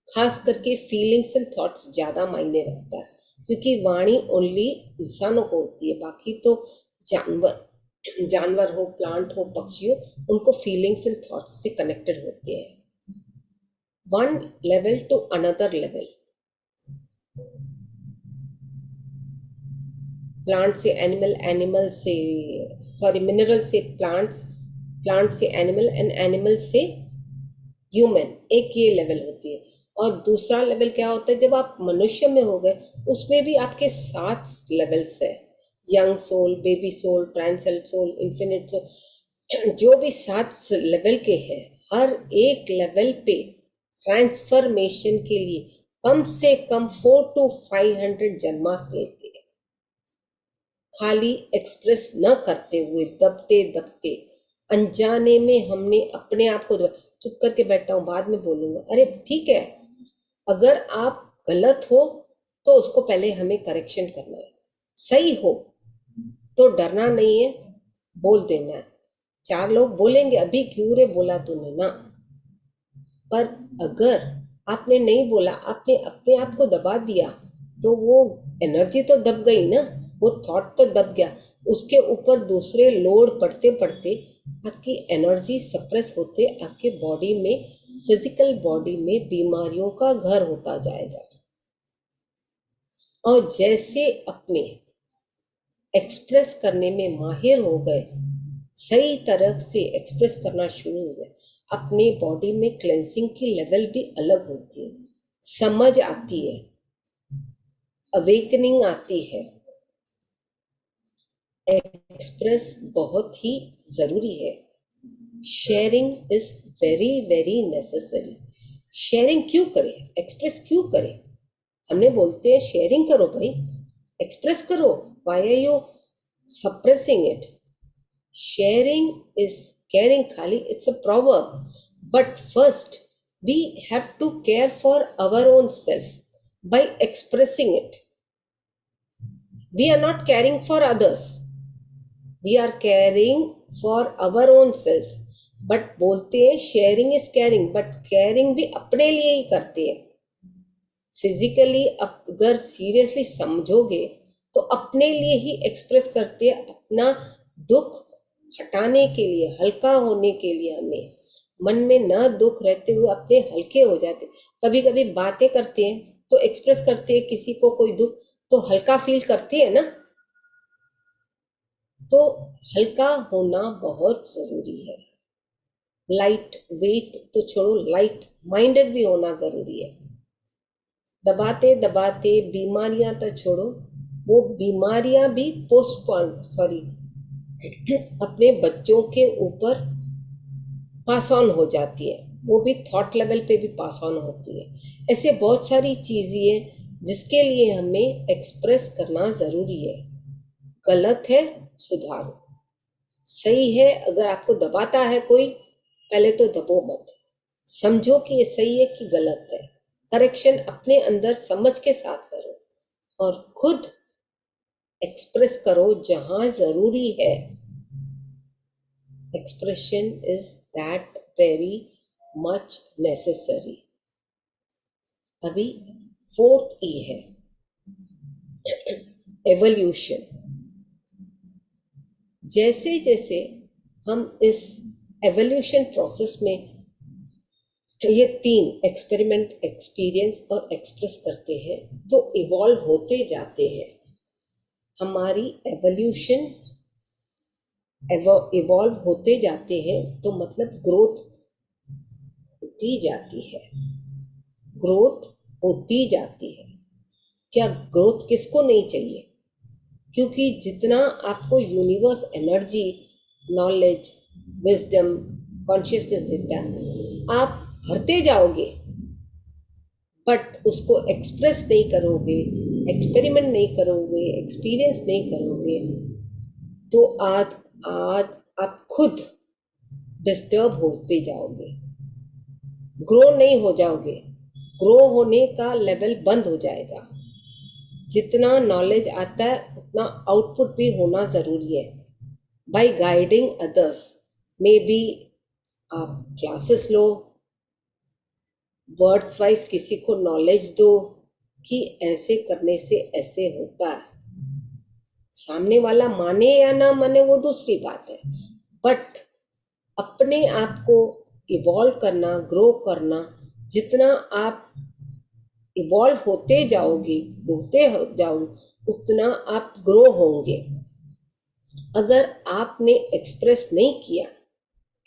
खास करके फीलिंग्स एंड थॉट्स ज्यादा मायने रखता है, क्योंकि वाणी ओनली इंसानों को होती है, बाकी तो जानवर हो, प्लांट हो, पक्षी हो, उनको फीलिंग्स एंड थॉट्स से कनेक्टेड होते हैं, one level to another level. Plant से एनिमल, एनिमल से सॉरी मिनरल से प्लांट्स, प्लांट से एनिमल एंड एनिमल से ह्यूमन, एक ये लेवल होती है। और दूसरा लेवल क्या होता है, जब आप मनुष्य में हो गए, उसमें भी आपके 7 लेवल्स है, young soul, baby soul, transcendent soul, infinite soul, जो भी 7 लेवल के हैं, हर एक लेवल पे ट्रांसफॉर्मेशन के लिए कम से कम 400 to 500 जन्मास लेते हैं, खाली एक्सप्रेस न करते हुए, दबते दबते अनजाने में हमने अपने आप को चुप करके बैठा हूं, बाद में बोलूंगा। अरे ठीक है, अगर आप गलत हो तो उसको पहले हमें करेक्शन करना है, सही हो तो डरना नहीं है, बोल देना है। 4 लोग बोलेंगे अभी क्यों रे बोला तूने ना, पर अगर आपने नहीं बोला, आपने अपने आप को दबा दिया, तो वो एनर्जी तो दब गई ना, वो थॉट तो दब गया, उसके ऊपर दूसरे लोड पड़ते पड़ते आपकी एनर्जी सप्रेस होते आपके बॉडी में, फिजिकल बॉडी में बीमारियों का घर होता जाएगा। और जैसे अपने एक्सप्रेस करने में माहिर हो गए, सही तरह से एक्सप्रेस करना शुरू हो गए, अपने बॉडी में क्लेंसिंग की लेवल भी अलग होती है, समझ आती है, अवेकनिंग आती है। एक्सप्रेस बहुत ही जरूरी है, sharing is very very necessary. Sharing क्यों करें, एक्सप्रेस क्यों करें? हमने बोलते हैं शेयरिंग करो भाई, एक्सप्रेस करो, why are you suppressing it? Sharing is caring खाली, it's a proverb, but first we have to care for our own self by expressing it. We are not caring for others, we are caring for our own selves, but बोलते हैं sharing is caring, but caring भी अपने लिए ही करते हैं। Physically अगर seriously समझोगे तो अपने लिए ही एक्सप्रेस करते हैं, अपना दुख हटाने के लिए, हल्का होने के लिए। हमें मन में न दुख रहते हुए अपने हल्के हो जाते। कभी कभी बातें करते हैं तो एक्सप्रेस करते हैं किसी को कोई दुख, तो हल्का फील करते हैं ना, तो हल्का होना बहुत जरूरी है। लाइट वेट तो छोड़ो, लाइट माइंडेड भी होना जरूरी है। दबाते दबाते बीमारियां तो छोड़ो, वो बीमारियां भी अपने बच्चों के ऊपर पास ऑन हो जाती है, वो भी थॉट लेवल पे भी पास ऑन होती है। ऐसे बहुत सारी चीजें हैं जिसके लिए हमें एक्सप्रेस करना जरूरी है। गलत है सुधारो, सही है अगर आपको दबाता है कोई, पहले तो दबो मत, समझो कि ये सही है कि गलत है, करेक्शन अपने अंदर समझ के साथ करो और खुद एक्सप्रेस करो जहां जरूरी है। Expression is that very much necessary. अभी 4th E है, एवोल्यूशन। जैसे जैसे हम इस एवोल्यूशन प्रोसेस में ये 3 एक्सपेरिमेंट, एक्सपीरियंस और एक्सप्रेस करते हैं, तो इवॉल्व होते जाते हैं। हमारी एवोल्यूशन इवॉल्व होते जाते हैं, तो मतलब ग्रोथ होती जाती है, ग्रोथ होती जाती है। क्या ग्रोथ किसको नहीं चाहिए? क्योंकि जितना आपको universe energy, knowledge, wisdom, consciousness देता है, आप भरते जाओगे बट उसको एक्सप्रेस नहीं करोगे, एक्सपेरिमेंट नहीं करोगे, एक्सपीरियंस नहीं करोगे, तो आज आज आप खुद डिस्टर्ब होते जाओगे, ग्रो नहीं हो जाओगे, ग्रो होने का लेवल बंद हो जाएगा। जितना नॉलेज आता है उतना आउटपुट भी होना ज़रूरी है। By guiding others, maybe आप क्लासेस लो, वर्ड्स वाइज किसी को नॉलेज दो कि ऐसे करने से ऐसे होता है। सामने वाला माने या ना माने वो दूसरी बात है, बट अपने आप को इवॉल्व करना, ग्रो करना, जितना आप इवॉल्व होते जाओगे, उतना आप ग्रो होंगे। अगर आपने एक्सप्रेस नहीं किया,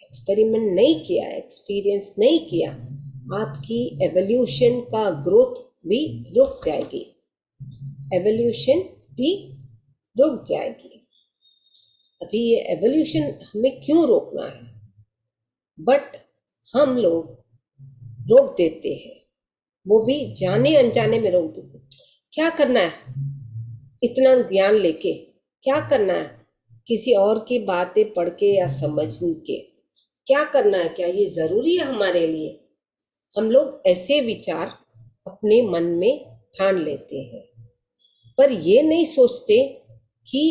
एक्सपेरिमेंट नहीं किया, एक्सपीरियंस नहीं किया, आपकी एवोल्यूशन का ग्रोथ भी रुक जाएगी, एवोल्यूशन भी रुक जाएगी। अभी ये एवोल्यूशन हमें क्यों रोकना है, बट हम लोग रोक देते हैं, वो भी जाने अनजाने में रोक देते। क्या करना है इतना ज्ञान लेके, क्या करना है किसी और की बातें पढ़ के या समझ के, क्या करना है, क्या ये जरूरी है हमारे लिए? हम लोग ऐसे विचार अपने मन में ठान लेते हैं, पर ये नहीं सोचते कि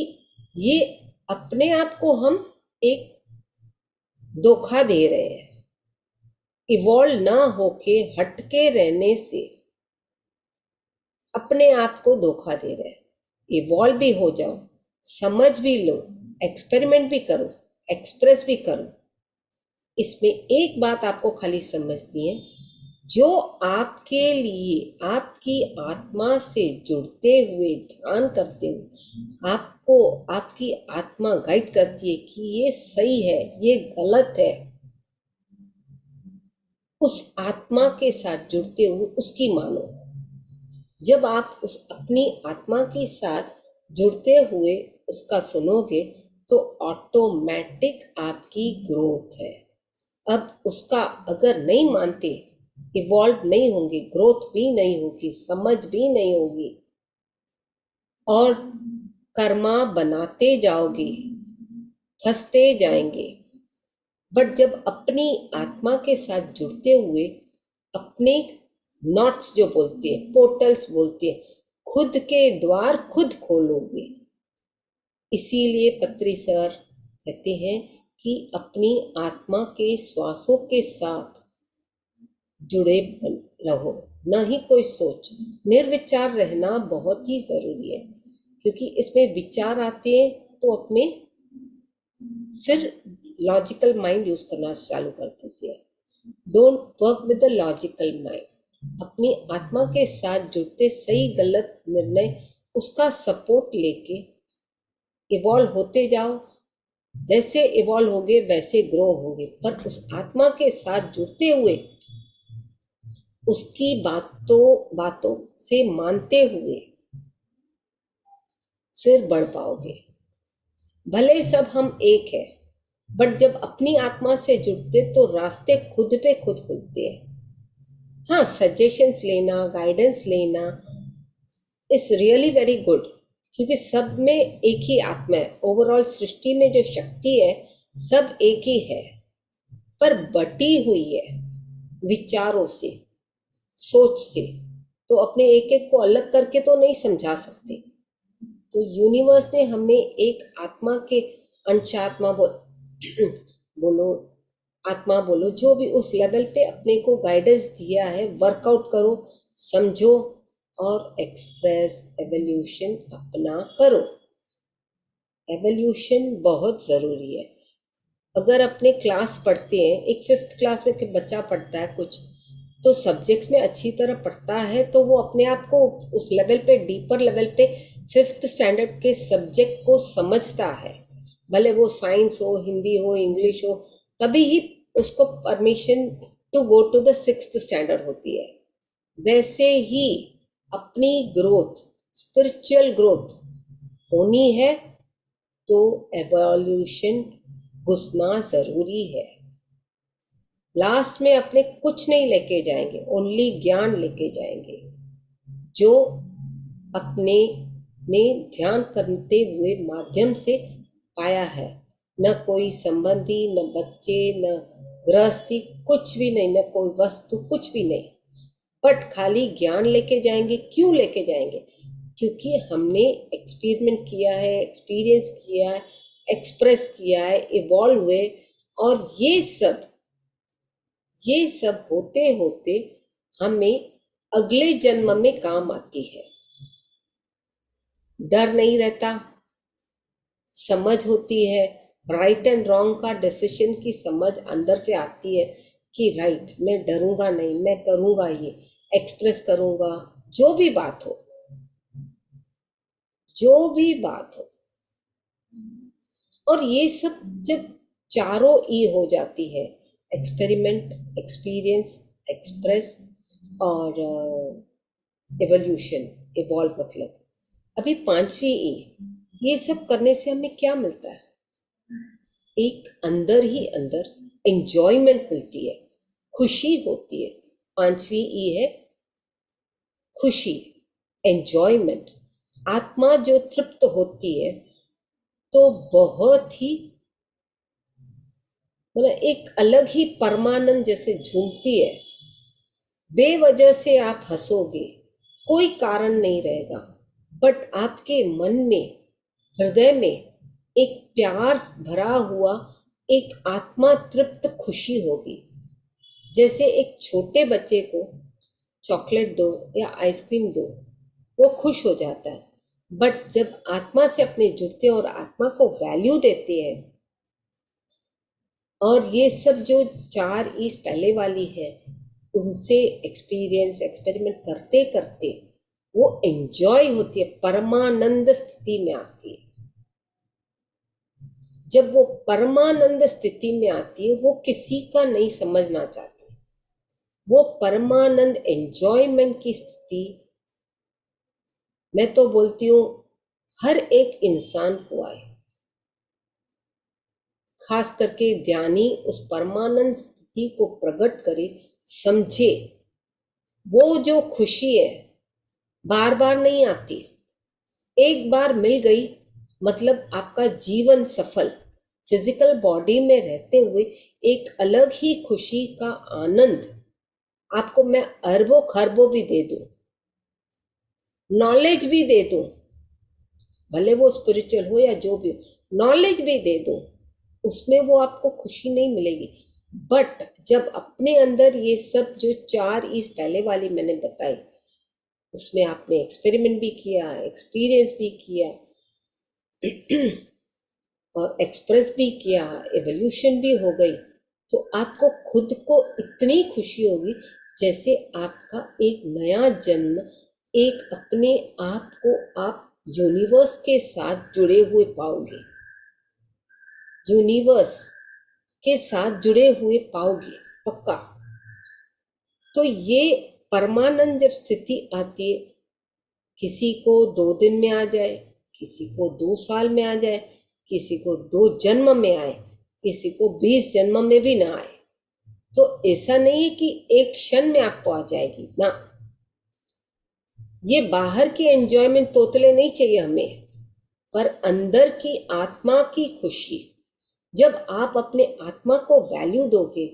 ये अपने आप को हम एक धोखा दे रहे हैं। इवॉल्व ना होके हटके रहने से अपने आप को धोखा दे रहे हैं। इवॉल्व भी हो जाओ, समझ भी लो, एक्सपेरिमेंट भी करो, एक्सप्रेस भी करो। इसमें एक बात आपको खाली समझनी है, जो आपके लिए आपकी आत्मा से जुड़ते हुए ध्यान करते हुए आपको आपकी आत्मा गाइड करती है कि ये सही है, ये गलत है, उस आत्मा के साथ जुड़ते हुए उसकी मानो। जब आप उस अपनी आत्मा के साथ जुड़ते हुए उसका सुनोगे तो ऑटोमेटिक आपकी ग्रोथ है। अब उसका अगर नहीं मानते, इवॉल्व नहीं होंगे, ग्रोथ भी नहीं होगी, समझ भी नहीं होगी और कर्मा बनाते जाओगे, फंसते जाएंगे। बट जब अपनी आत्मा के साथ जुड़ते हुए अपने नॉट्स जो बोलते हैं, पोर्टल्स बोलते हैं, खुद के द्वार खुद खोलोगे। इसीलिए पत्री सर कहते हैं कि अपनी आत्मा के श्वासों के साथ जुड़े रहो, ना ही कोई सोच। निर्विचार रहना बहुत ही जरूरी है, क्योंकि इसमें विचार आते हैं तो अपने फिर लॉजिकल माइंड यूज करना चालू कर देते हैं। Don't work with the logical mind. अपनी आत्मा के साथ जुड़ते सही गलत निर्णय उसका सपोर्ट लेके इवॉल्व होते जाओ। जैसे इवॉल्व होगे वैसे ग्रो होगे, पर उस आत्मा के साथ जुड़ते हुए उसकी बातों से मानते हुए फिर बढ़ पाओगे। भले सब हम एक है, बट जब अपनी आत्मा से जुड़ते तो रास्ते खुद पे खुद खुलते हैं। हाँ, सजेशंस लेना, गाइडेंस लेना इज रियली वेरी गुड, क्योंकि सब में एक ही आत्मा है। ओवरऑल सृष्टि में जो शक्ति है सब एक ही है, पर बटी हुई है विचारों से, सोच से। तो अपने एक एक को अलग करके तो नहीं समझा सकते। तो यूनिवर्स ने हमें एक आत्मा के अंश आत्मा बोलो, आत्मा बोलो, जो भी उस लेवल पे अपने को गाइडेंस दिया है, वर्कआउट करो, समझो और एक्सप्रेस एवोल्यूशन अपना करो। एवोल्यूशन बहुत ज़रूरी है। अगर अपने क्लास पढ़ते हैं, एक 5th क्लास में बच्चा पढ़ता है कुछ, तो सब्जेक्ट्स में अच्छी तरह पढ़ता है तो वो अपने आप को उस लेवल पे, डीपर लेवल पे 5th स्टैंडर्ड के सब्जेक्ट को समझता है। भले वो साइंस हो, हिंदी हो, इंग्लिश हो, तभी ही उसको permission to go to the 6th standard होती है। वैसे ही अपनी ग्रोथ, स्पिरिचुअल ग्रोथ होनी है तो एवोल्यूशन घुसना जरूरी है। लास्ट में अपने कुछ नहीं लेके जाएंगे, ओनली ज्ञान लेके जाएंगे जो अपने ने ध्यान करते हुए माध्यम से पाया है। न कोई संबंधी, न बच्चे, न गृहस्थी, कुछ भी नहीं, न कोई वस्तु, कुछ भी नहीं, बट खाली ज्ञान लेके जाएंगे। क्यों लेके जाएंगे? क्योंकि हमने एक्सपेरिमेंट किया है, एक्सपीरियंस किया है, एक्सप्रेस किया है, इवॉल्व हुए, और ये सब होते होते हमें अगले जन्म में काम आती है। डर नहीं रहता, समझ होती है, राइट एंड रॉन्ग का डिसीजन की समझ अंदर से आती है कि राइट, मैं डरूंगा नहीं, मैं करूंगा, ये एक्सप्रेस करूंगा, जो भी बात हो, जो भी बात हो। और ये सब जब चारों ई हो जाती है, एक्सपेरिमेंट, एक्सपीरियंस, एक्सप्रेस और एवोल्यूशन, इवॉल्व, मतलब अभी पांचवी ई, ये सब करने से हमें क्या मिलता है? एक अंदर ही अंदर एंजॉयमेंट मिलती है, खुशी होती है। पांचवी ई है खुशी, एंजॉयमेंट। आत्मा जो तृप्त होती है तो बहुत ही, मतलब एक अलग ही परमानंद जैसे झूमती है। बेवजह से आप हंसोगे, कोई कारण नहीं रहेगा, बट आपके मन में, हृदय में एक प्यार भरा हुआ एक आत्मा तृप्त खुशी होगी। जैसे एक छोटे बच्चे को चॉकलेट दो या आइसक्रीम दो, वो खुश हो जाता है, बट जब आत्मा से अपने जुड़ते हैं और आत्मा को वैल्यू देते हैं, और ये सब जो चार ईज पहले वाली है, उनसे एक्सपीरियंस, एक्सपेरिमेंट करते करते वो एंजॉय होती है, परमानंद स्थिति में आती है। जब वो परमानंद स्थिति में आती है, वो किसी का नहीं समझना चाहती, वो परमानंद एंजॉयमेंट की स्थिति, मैं तो बोलती हूँ हर एक इंसान को आए, खास करके ध्यानी उस परमानंद स्थिति को प्रकट करे, समझे। वो जो खुशी है बार बार नहीं आती, एक बार मिल गई मतलब आपका जीवन सफल। फिजिकल बॉडी में रहते हुए एक अलग ही खुशी का आनंद आपको मैं अरबों खरबों भी दे दूं, नॉलेज भी दे दूं, भले वो स्पिरिचुअल हो या जो भी हो, नॉलेज भी दे दूं, उसमें वो आपको खुशी नहीं मिलेगी। बट जब अपने अंदर ये सब जो चार इस पहले वाली मैंने बताई, उसमें आपने एक्सपेरिमेंट भी किया, एक्सपीरियंस भी किया और एक्सप्रेस भी किया, एवोल्यूशन भी हो गई, तो आपको खुद को इतनी खुशी होगी जैसे आपका एक नया जन्म, एक अपने आप को आप यूनिवर्स के साथ जुड़े हुए पाओगे, यूनिवर्स के साथ जुड़े हुए पाओगे पक्का। तो ये परमानंद जब स्थिति आती है, किसी को 2 दिन में आ जाए, किसी को 2 साल में आ जाए, किसी को 2 जन्म में आए, किसी को 20 जन्म में भी ना आए, तो ऐसा नहीं है कि एक क्षण में आपको आ जाएगी ना। ये बाहर की एंजॉयमेंट तोतले नहीं चाहिए हमें, पर अंदर की आत्मा की खुशी, जब आप अपने आत्मा को वैल्यू दोगे,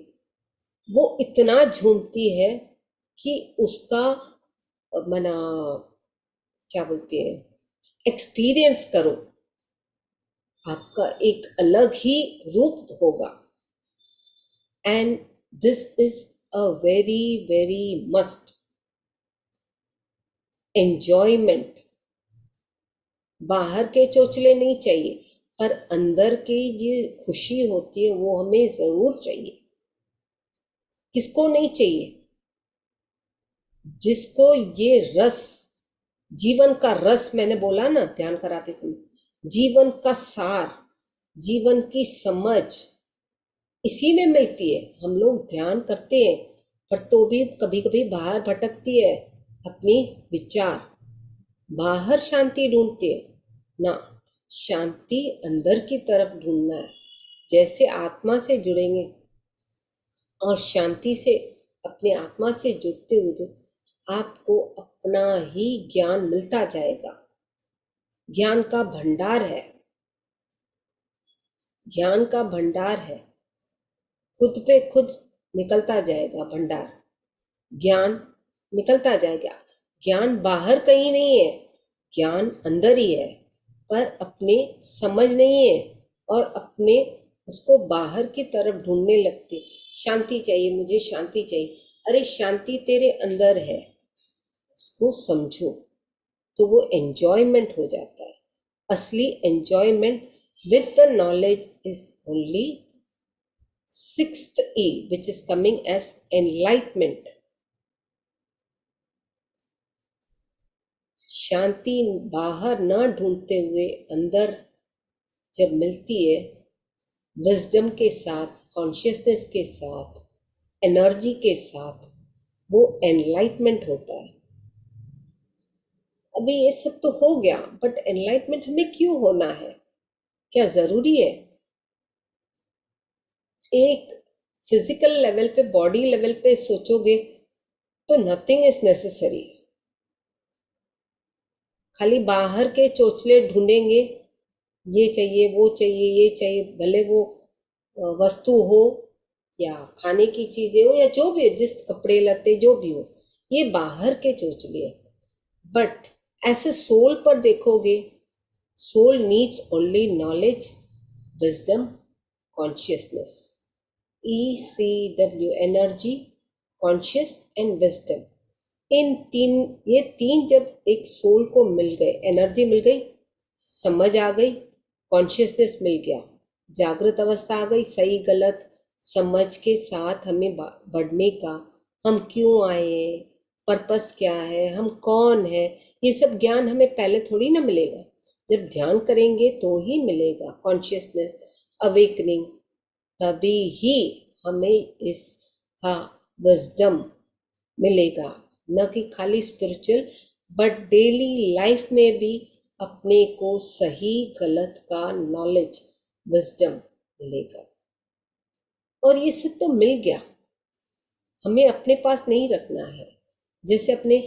वो इतना झूमती है कि उसका मना क्या बोलते हैं, एक्सपीरियंस करो, आपका एक अलग ही रूप होगा। And this is a very very must enjoyment. बाहर के चोचले नहीं चाहिए, पर अंदर की जो खुशी होती है वो हमें जरूर चाहिए। किसको नहीं चाहिए? जिसको ये रस, जीवन का रस, मैंने बोला ना ध्यान कराते समय, जीवन का सार, जीवन की समझ इसी में मिलती है। हम लोग ध्यान करते हैं, पर तो भी कभी कभी बाहर भटकती है अपनी विचार, बाहर शांति ढूंढते हैं ना, शांति अंदर की तरफ ढूंढना है। जैसे आत्मा से जुड़ेंगे, और शांति से अपने आत्मा से जुड़ते हुए आपको अपना ही ज्ञान मिलता जाएगा। ज्ञान का भंडार है, ज्ञान का भंडार है, खुद पे खुद निकलता जाएगा भंडार, ज्ञान निकलता जाएगा। ज्ञान बाहर कहीं नहीं है, ज्ञान अंदर ही है, पर अपने समझ नहीं है और अपने उसको बाहर की तरफ ढूंढने लगते। शांति चाहिए, मुझे शांति चाहिए। अरे शांति तेरे अंदर है, उसको समझो तो वो एंजॉयमेंट हो जाता है। असली enjoyment with the knowledge is only 6th E, which is coming as enlightenment. शांति बाहर न ढूंढते हुए अंदर जब मिलती है, विजडम के साथ, कॉन्शियसनेस के साथ, एनर्जी के साथ, वो एनलाइटमेंट होता है। अभी ये सब तो हो गया, बट एनलाइटमेंट हमें क्यों होना है? क्या जरूरी है? एक फिजिकल लेवल पे, बॉडी लेवल पे सोचोगे तो नथिंग इज नेसेसरी। खाली बाहर के चोचले ढूंढेंगे, ये चाहिए, वो चाहिए, ये चाहिए, भले वो वस्तु हो या खाने की चीजें हो या जो भी, जिस कपड़े लत्ते जो भी हो, ये बाहर के चोचले। बट ऐसे सोल पर देखोगे, soul needs only knowledge, wisdom, consciousness. ECW, energy, conscious and wisdom. ये तीन जब एक सोल को मिल गए, एनर्जी मिल गई, समझ आ गई, कॉन्शियसनेस मिल गया, जागृत अवस्था आ गई, सही गलत समझ के साथ हमें बढ़ने का, हम क्यों आए हैं, पर्पस क्या है, हम कौन है, ये सब ज्ञान हमें पहले थोड़ी ना मिलेगा। जब ध्यान करेंगे तो ही मिलेगा कॉन्शियसनेस, अवेकनिंग, तभी ही हमें इसका विजडम मिलेगा। न कि खाली स्पिरिचुअल, बट डेली लाइफ में भी अपने को सही गलत का नॉलेज, विजडम मिलेगा। और ये सब तो मिल गया, हमें अपने पास नहीं रखना है। जैसे अपने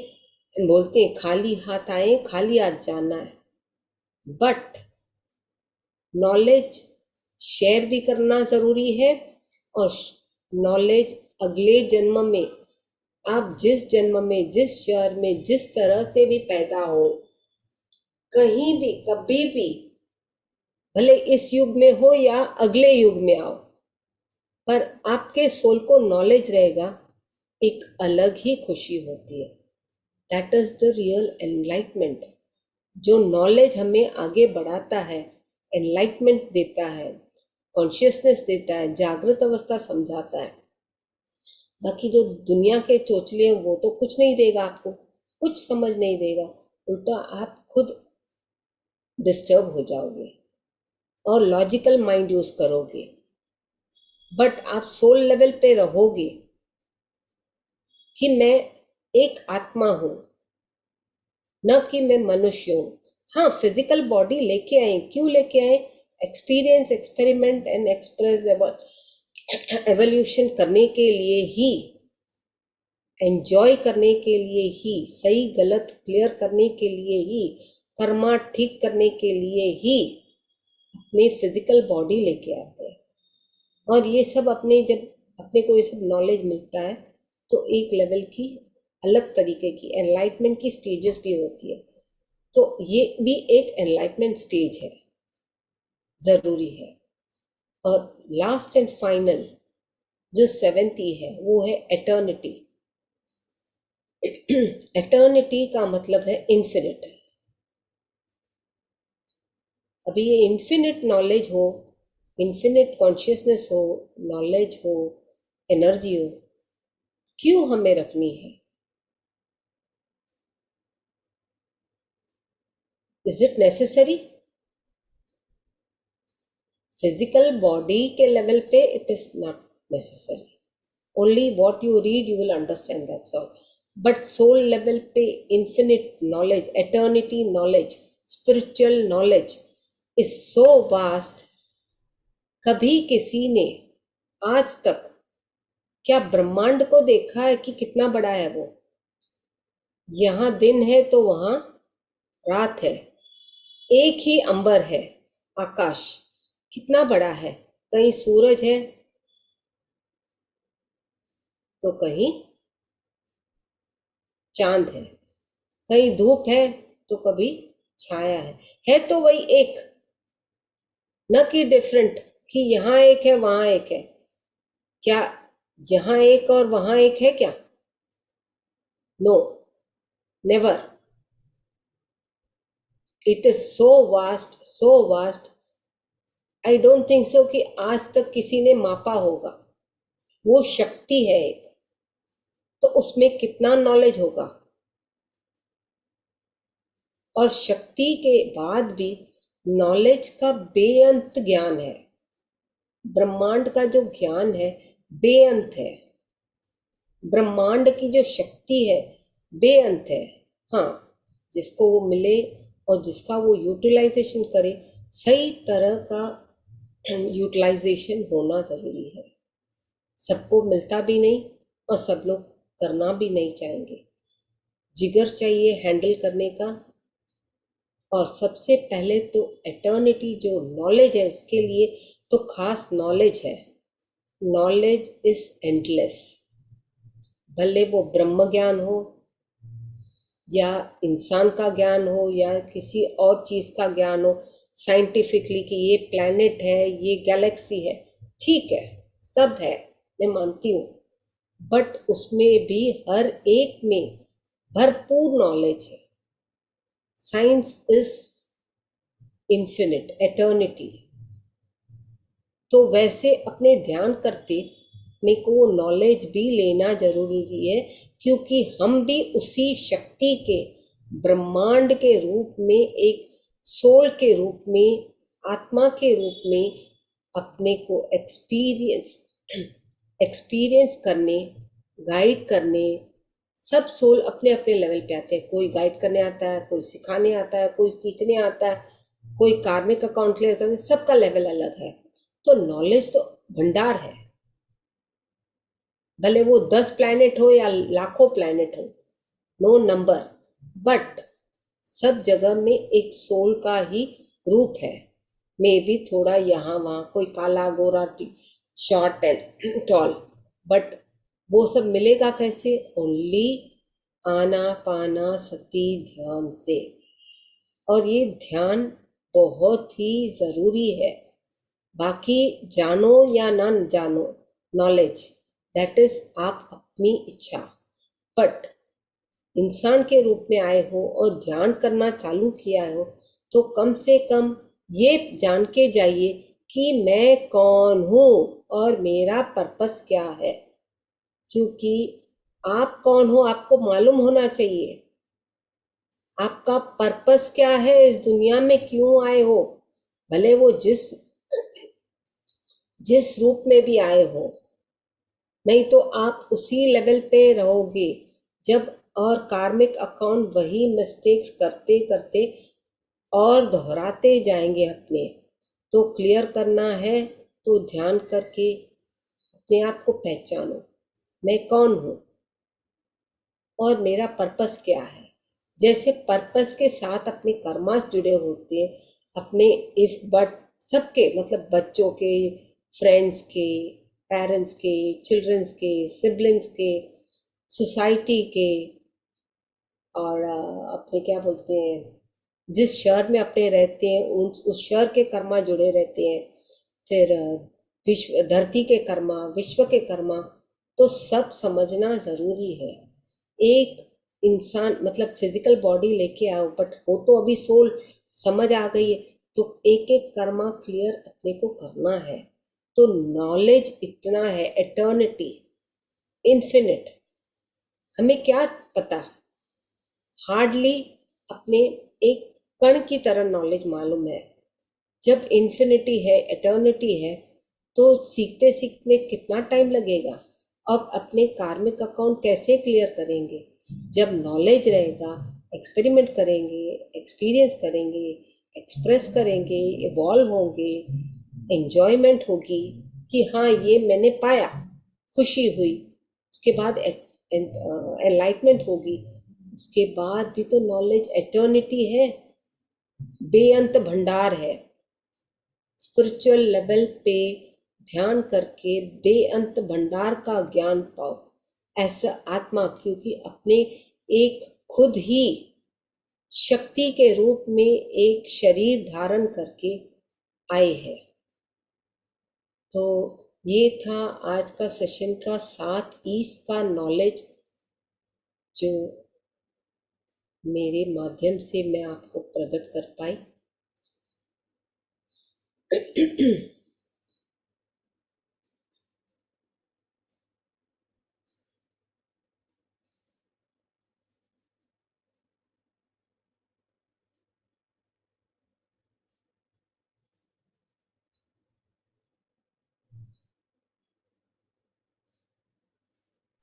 बोलते हैं, खाली हाथ आए खाली हाथ जाना है, बट नॉलेज शेयर भी करना जरूरी है। और नॉलेज अगले जन्म में, आप जिस जन्म में, जिस शहर में, जिस तरह से भी पैदा हो, कहीं भी, कभी भी, भले इस युग में हो या अगले युग में आओ, पर आपके सोल को नॉलेज रहेगा, एक अलग ही खुशी होती है। That is the real enlightenment. जो नॉलेज हमें आगे बढ़ाता है, एनलाइटमेंट देता है, कॉन्शियसनेस देता है, जागृत अवस्था समझाता है। बाकी जो दुनिया के चोचले हैं वो तो कुछ नहीं देगा आपको, कुछ समझ नहीं देगा, उल्टा आप खुद डिस्टर्ब हो जाओगे और लॉजिकल माइंड यूज करोगे। बट आप सोल लेवल पे रहोगे कि मैं एक आत्मा हूं, न कि मैं मनुष्य हूं। हाँ, फिजिकल बॉडी लेके आए, क्यों लेके आए? Experience, experiment and express evolution करने के लिए ही, एंजॉय करने के लिए ही, सही गलत क्लियर करने के लिए ही, कर्मा ठीक करने के लिए ही अपने फिजिकल बॉडी लेके आते हैं। और ये सब जब अपने को ये सब नॉलेज मिलता है तो एक लेवल की अलग तरीके की एनलाइटमेंट की स्टेजेस भी होती है। तो ये भी एक एनलाइटमेंट स्टेज है, जरूरी है। और लास्ट एंड फाइनल जो 7th है वो है एटर्निटी। एटर्निटी का मतलब है इन्फिनिट। अभी ये इन्फिनिट नॉलेज हो, इन्फिनिट कॉन्शियसनेस हो, नॉलेज हो, एनर्जी हो, क्यों हमें रखनी है? Is it necessary? Physical body के लेवल पे it is not necessary. Only what you read you will understand, that's all. But soul level पे infinite knowledge, eternity knowledge, spiritual knowledge is so vast, कभी किसी ने आज तक क्या ब्रह्मांड को देखा है कि कितना बड़ा है वो? यहाँ दिन है तो वहां रात है, एक ही अंबर है, आकाश कितना बड़ा है, कहीं सूरज है तो कहीं चांद है, कहीं धूप है तो कभी छाया है तो वही एक, न कि डिफरेंट, कि यहाँ एक है वहां एक है। क्या यहाँ एक और वहां एक है क्या? No, never. It is so vast, so vast, I don't think so कि आज तक किसी ने मापा होगा। वो शक्ति है एक, तो उसमें कितना नॉलेज होगा। और शक्ति के बाद भी नॉलेज का बेअंत ज्ञान है। ब्रह्मांड का जो ज्ञान है बेअंत है, ब्रह्मांड की जो शक्ति है बेअंत है। हाँ, जिसको वो मिले और जिसका वो यूटिलाइजेशन करे, सही तरह का यूटिलाइजेशन होना जरूरी है। सबको मिलता भी नहीं और सब लोग करना भी नहीं चाहेंगे। जिगर चाहिए हैंडल करने का। और सबसे पहले तो एटर्निटी जो नॉलेज है, इसके लिए तो खास नॉलेज है। Knowledge is endless. भले वो ब्रह्म ज्ञान हो या इंसान का ज्ञान हो या किसी और चीज का ज्ञान हो, साइंटिफिकली कि ये प्लैनेट है, ये गैलेक्सी है, ठीक है, सब है, मैं मानती हूँ। बट उसमें भी हर एक में भरपूर नॉलेज है। Science is infinite, eternity. तो वैसे अपने ध्यान करते अपने को वो नॉलेज भी लेना जरूरी है, क्योंकि हम भी उसी शक्ति के, ब्रह्मांड के रूप में, एक सोल के रूप में, आत्मा के रूप में अपने को एक्सपीरियंस करने, गाइड करने। सब सोल अपने अपने लेवल पे आते हैं। कोई गाइड करने आता है, कोई सिखाने आता है, कोई सीखने आता है, कोई कार्मिक अकाउंट क्लियर करने, सबका लेवल अलग है। तो नॉलेज तो भंडार है, भले वो 10 प्लैनेट हो या लाखों प्लैनेट हो, नो नंबर, बट सब जगह में एक सोल का ही रूप है। मे भी थोड़ा यहाँ वहाँ, कोई काला गोरा, शॉर्ट एंड टॉल, बट वो सब मिलेगा कैसे? ओनली आना पाना सती ध्यान से। और ये ध्यान बहुत ही जरूरी है। बाकी जानो या ना जानो, नॉलेज दैट इज आप अपनी इच्छा। बट इंसान के रूप में आए हो और ध्यान करना चालू किया हो, तो कम से कम ये जान के जाइए कि मैं कौन हूँ और मेरा पर्पस क्या है। क्योंकि आप कौन हो आपको मालूम होना चाहिए। आपका पर्पस क्या है, इस दुनिया में क्यों आए हो, भले वो जिस रूप में भी आए हो। नहीं तो आप उसी लेवल पे रहोगे जब, और कार्मिक अकाउंट वही मिस्टेक्स करते करते और दोहराते जाएंगे अपने। तो क्लियर करना है तो ध्यान करके अपने आप को पहचानो, मैं कौन हूँ और मेरा पर्पस क्या है। जैसे पर्पस के साथ अपने कर्मास जुड़े होते हैं, अपने इफ बट सबके, मतलब बच्चों के, फ्रेंड्स के, पेरेंट्स के, चिल्ड्रंस के, सिबलिंग्स के, सोसाइटी के, और अपने क्या बोलते हैं, जिस शहर में अपने रहते हैं उस शहर के कर्मा जुड़े रहते हैं। फिर विश्व, धरती के कर्मा, विश्व के कर्मा, तो सब समझना जरूरी है। एक इंसान मतलब फिजिकल बॉडी लेके आओ, बट वो तो अभी सोल समझ आ गई है, तो एक एक कर्मा क्लियर अपने को करना है। तो नॉलेज इतना है, एटर्निटी, इन्फिनिट। हमें क्या पता, हार्डली अपने एक कण की तरह नॉलेज मालूम है। जब इन्फिनिटी है, एटर्निटी है, तो सीखते सीखते कितना टाइम लगेगा। अब अपने कार्मिक अकाउंट कैसे क्लियर करेंगे? जब नॉलेज रहेगा, एक्सपेरिमेंट करेंगे, एक्सपीरियंस करेंगे, एक्सप्रेस करेंगे, इवॉल्व होंगे, एंजॉयमेंट होगी कि हाँ ये मैंने पाया, खुशी हुई, उसके बाद एनलाइटमेंट होगी, उसके बाद भी तो नॉलेज एटर्निटी है, बेअंत भंडार है। स्पिरिचुअल लेवल पे ध्यान करके बेअंत भंडार का ज्ञान पाओ, ऐसा आत्मा, क्योंकि अपने एक खुद ही शक्ति के रूप में एक शरीर धारण करके आए हैं। तो ये था आज का सेशन का 7 ईस का नॉलेज, जो मेरे माध्यम से मैं आपको प्रकट कर पाई।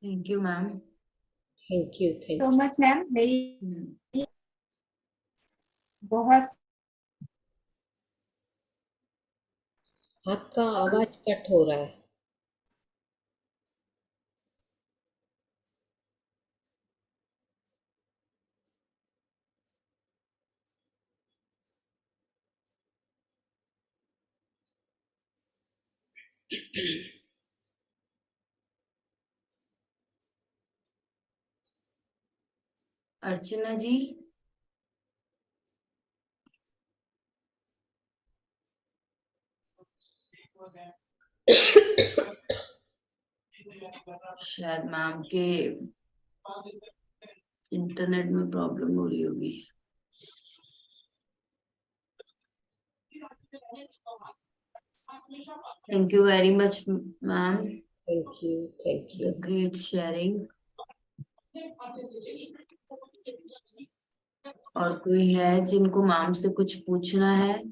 Thank you ma'am. Thank you, thank so you. Much ma'am, मेरी बहुत आपका आवाज कट हो रहा है। अर्चना जी, शायद मैम के इंटरनेट में प्रॉब्लम हो रही होगी। Thank you very much ma'am, thank you, thank you. Great sharing. और कोई है जिनको मैम से कुछ पूछना है?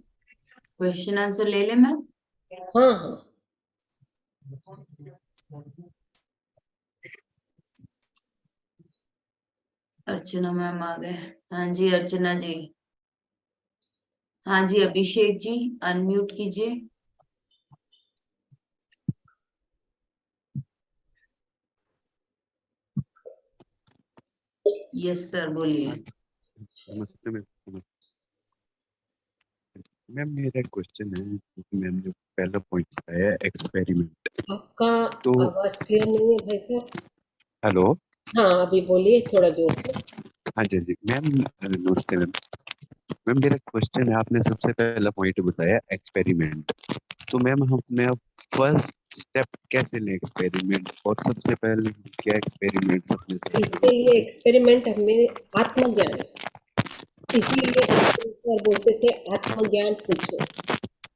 क्वेश्चन आंसर ले ले मैम। हाँ हाँ, अर्चना मैम आ गए। हाँ जी अर्चना जी। हाँ जी अभिषेक जी, अनम्यूट कीजिए। यस सर, बोलिए। नमस्ते मैम। मैम मेरा क्वेश्चन है, मैम जो पहला पॉइंट बताया एक्सपेरिमेंट, आपका तो आवाज क्लियर नहीं है भाई साहब। हेलो। हाँ अभी बोलिए थोड़ा जोर से। हाँ जी जी मैम, नमस्ते मैम। मैम मेरा क्वेश्चन है, आपने सबसे पहला पॉइंट बताया एक्सपेरिमेंट, तो मैम हमने अब फर्स्ट स्टेप कैसे लें एक्सपेरिमेंट, और सबसे पहले क्या एक्सपेरिमेंट अपने इसके लिए एक्सपेरिमेंट हमें आत्मज्ञान, इसीलिए ईश्वर बोलते थे आत्मज्ञान पूछो।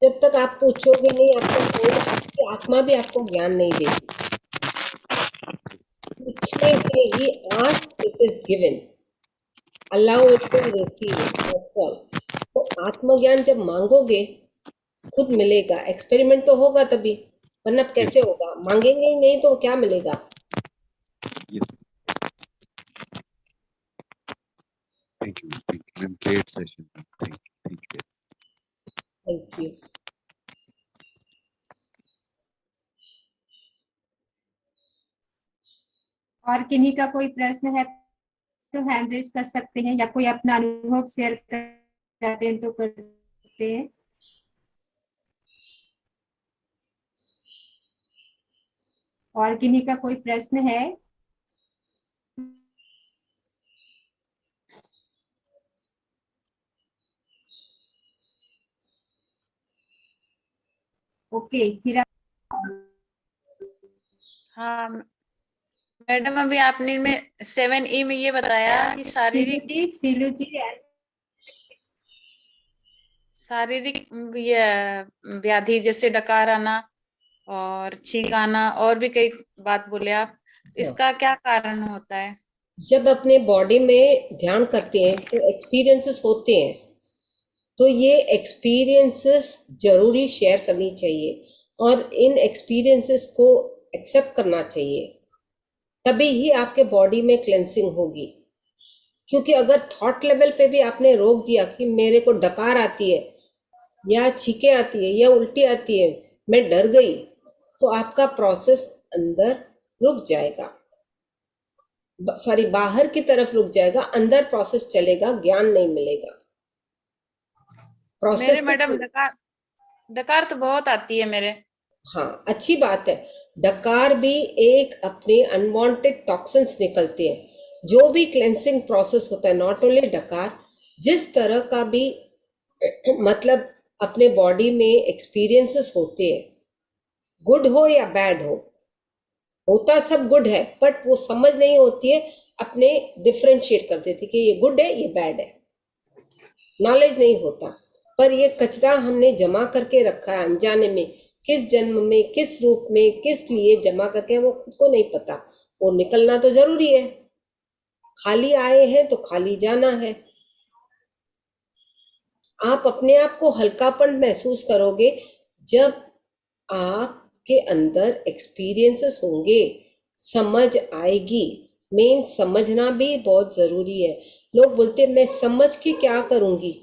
जब तक आप पूछोगे नहीं, आपकी आत्मा भी आपको ज्ञान नहीं देगी। पूछने से ही ask it is given, allow it to receive it, that's all. तो आत्मज्ञान जब मांगोगे खुद मिलेगा, एक्सपेरिमेंट तो होगा तभी, वरना कैसे होगा? मांगेंगे ही नहीं तो क्या मिलेगा? Thank you ma'am, great session, thank you. Thank you. और किन्हीं का कोई प्रश्न है तो हैंड रेज कर सकते हैं, या कोई अपना अनुभव शेयर कर चाहते हैं तो कर सकते हैं। और किन्हीं का कोई प्रश्न है? ओके, फिर हाँ मैडम, अभी आपने में 7E में ये बताया कि शारीरिक व्याधि जैसे डकार आना और छींक आना और भी कई बात बोले आप, इसका क्या कारण होता है? जब अपने बॉडी में ध्यान करते हैं तो एक्सपीरियंसेस होते हैं, तो ये एक्सपीरियंसेस जरूरी शेयर करनी चाहिए और इन एक्सपीरियंसेस को एक्सेप्ट करना चाहिए, तभी ही आपके बॉडी में क्लेंसिंग होगी। क्योंकि अगर थॉट लेवल पे भी आपने रोक दिया कि मेरे को डकार आती है या छींकें आती है या उल्टी आती है, मैं डर गई, तो आपका प्रोसेस अंदर रुक जाएगा, सॉरी बाहर की तरफ रुक जाएगा, अंदर प्रोसेस चलेगा, ज्ञान नहीं मिलेगा। मेरे प्रोसेस तो मैडम डकार डकार तो बहुत आती है मेरे। हाँ, अच्छी बात है। डकार भी एक अपने अनवांटेड टॉक्सिन्स निकलते हैं, जो भी क्लेंसिंग प्रोसेस होता है, नॉट ओनली डकार, जिस तरह का भी मतलब अपने बॉडी में एक्सपीरियंसेस होते हैं, गुड हो या बैड हो, होता सब गुड है, बट वो समझ नहीं होती है, अपने डिफरेंशिएट कर देती कि ये गुड है ये बैड है, नॉलेज नहीं होता। पर ये कचरा हमने जमा करके रखा है अनजाने में, किस जन्म में, किस रूप में, किस लिए जमा करके, वो खुद को नहीं पता। वो निकलना तो जरूरी है, खाली आए हैं तो खाली जाना है। आप अपने आप को हल्कापन महसूस करोगे जब आपके अंदर एक्सपीरियंसेस होंगे, समझ आएगी। मेन समझना भी बहुत जरूरी है। लोग बोलते हैं मैं समझ के क्या करूंगी,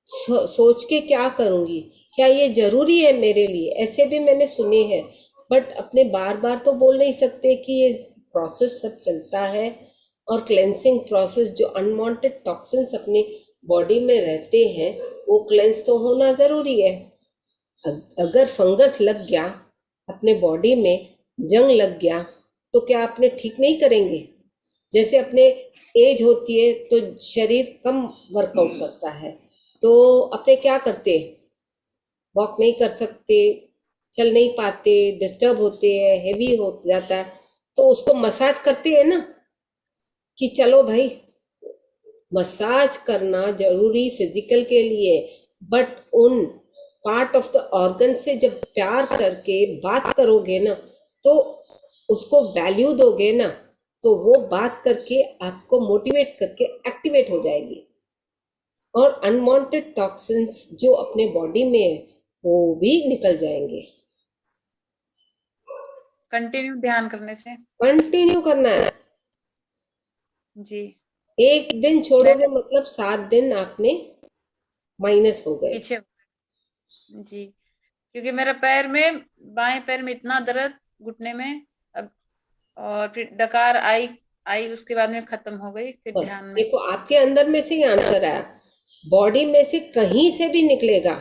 सोच के क्या करूंगी, क्या ये जरूरी है मेरे लिए, ऐसे भी मैंने सुने हैं। बट अपने बार बार तो बोल नहीं सकते कि ये प्रोसेस सब चलता है, और क्लेंसिंग प्रोसेस, जो अनवांटेड टॉक्सिन्स अपने बॉडी में रहते हैं, वो क्लेंस तो होना जरूरी है। अगर फंगस लग गया अपने बॉडी में, जंग लग गया, तो क्या अपने ठीक नहीं करेंगे? जैसे अपने एज होती है तो शरीर कम वर्कआउट करता है, तो अपने क्या करते, वॉक नहीं कर सकते, चल नहीं पाते, डिस्टर्ब होते हैं, हेवी हो जाता है, तो उसको मसाज करते हैं ना, कि चलो भाई मसाज करना जरूरी फिजिकल के लिए, बट उन पार्ट ऑफ द ऑर्गन से जब प्यार करके बात करोगे ना, तो उसको वैल्यू दोगे ना, तो वो बात करके आपको मोटिवेट करके एक्टिवेट हो जाएगी, और अनवांटेड टॉक्सिन्स जो अपने बॉडी में है वो भी निकल जाएंगे। कंटिन्यू ध्यान करने से। कंटिन्यू करना है। जी। एक दिन मैं छोड़ोगे मतलब 7 दिन आपने माइनस हो गए। पीछे। जी, क्योंकि मेरा पैर में, बाएं पैर में इतना दर्द, घुटने में अब, और फिर डकार आई आई उसके बाद में खत्म हो गई, फिर बस ध्यान में। देखो, आपके अंदर में से ही आंसर आया, बॉडी में से कहीं से भी निकलेगा।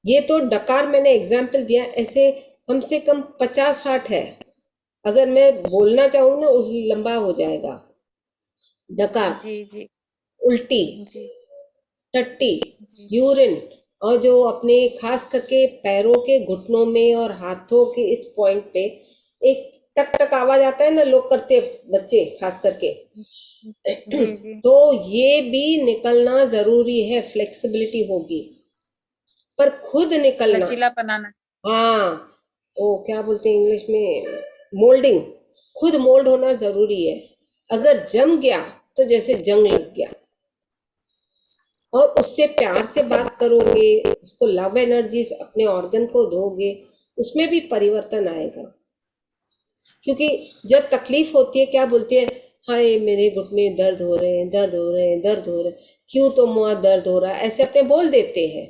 ये तो डकार मैंने एग्जाम्पल दिया, ऐसे कम से कम 50-60 है, अगर मैं बोलना चाहूँ ना उस लंबा हो जाएगा। डकार, जी जी उल्टी, जी टट्टी, जी यूरिन, और जो अपने खास करके पैरों के घुटनों में और हाथों के इस पॉइंट पे एक टक टक आवाज आता है ना, लोग करते, बच्चे खास करके, जी जी। तो ये भी निकलना जरूरी है। फ्लेक्सिबिलिटी होगी, पर खुद निकलना। लचीला बनाना। हाँ, वो क्या बोलते हैं इंग्लिश में, मोल्डिंग, खुद मोल्ड होना जरूरी है। अगर जम गया तो जैसे जंग लग गया, और उससे प्यार से बात करोगे, उसको लव एनर्जी अपने ऑर्गन को दोगे, उसमें भी परिवर्तन आएगा। क्योंकि जब तकलीफ होती है, क्या बोलते हैं, हाय मेरे घुटने दर्द हो रहे हैं, दर्द हो रहे हैं, दर्द हो रहे हैं, क्यों तो मुआ दर्द हो रहा है, ऐसे अपने बोल देते हैं।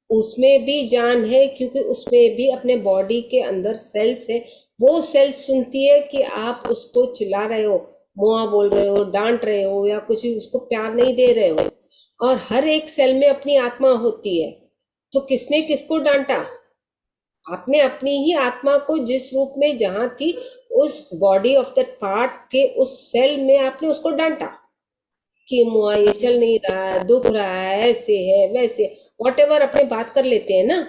उसमें भी जान है, क्योंकि उसमें भी अपने बॉडी के अंदर सेल्स है, वो सेल्स सुनती है कि आप उसको चिल्ला रहे हो, मुआ बोल रहे हो, डांट रहे हो, या कुछ उसको प्यार नहीं दे रहे हो। और हर एक सेल में अपनी आत्मा होती है, तो किसने किसको डांटा? आपने अपनी ही आत्मा को जिस रूप में जहां थी, उस बॉडी ऑफ दैट पार्ट के उस सेल में आपने उसको डांटा कि मुआ ये चल नहीं रहा है, दुख रहा है, ऐसे है वैसे, वॉटेवर अपने बात कर लेते हैं ना,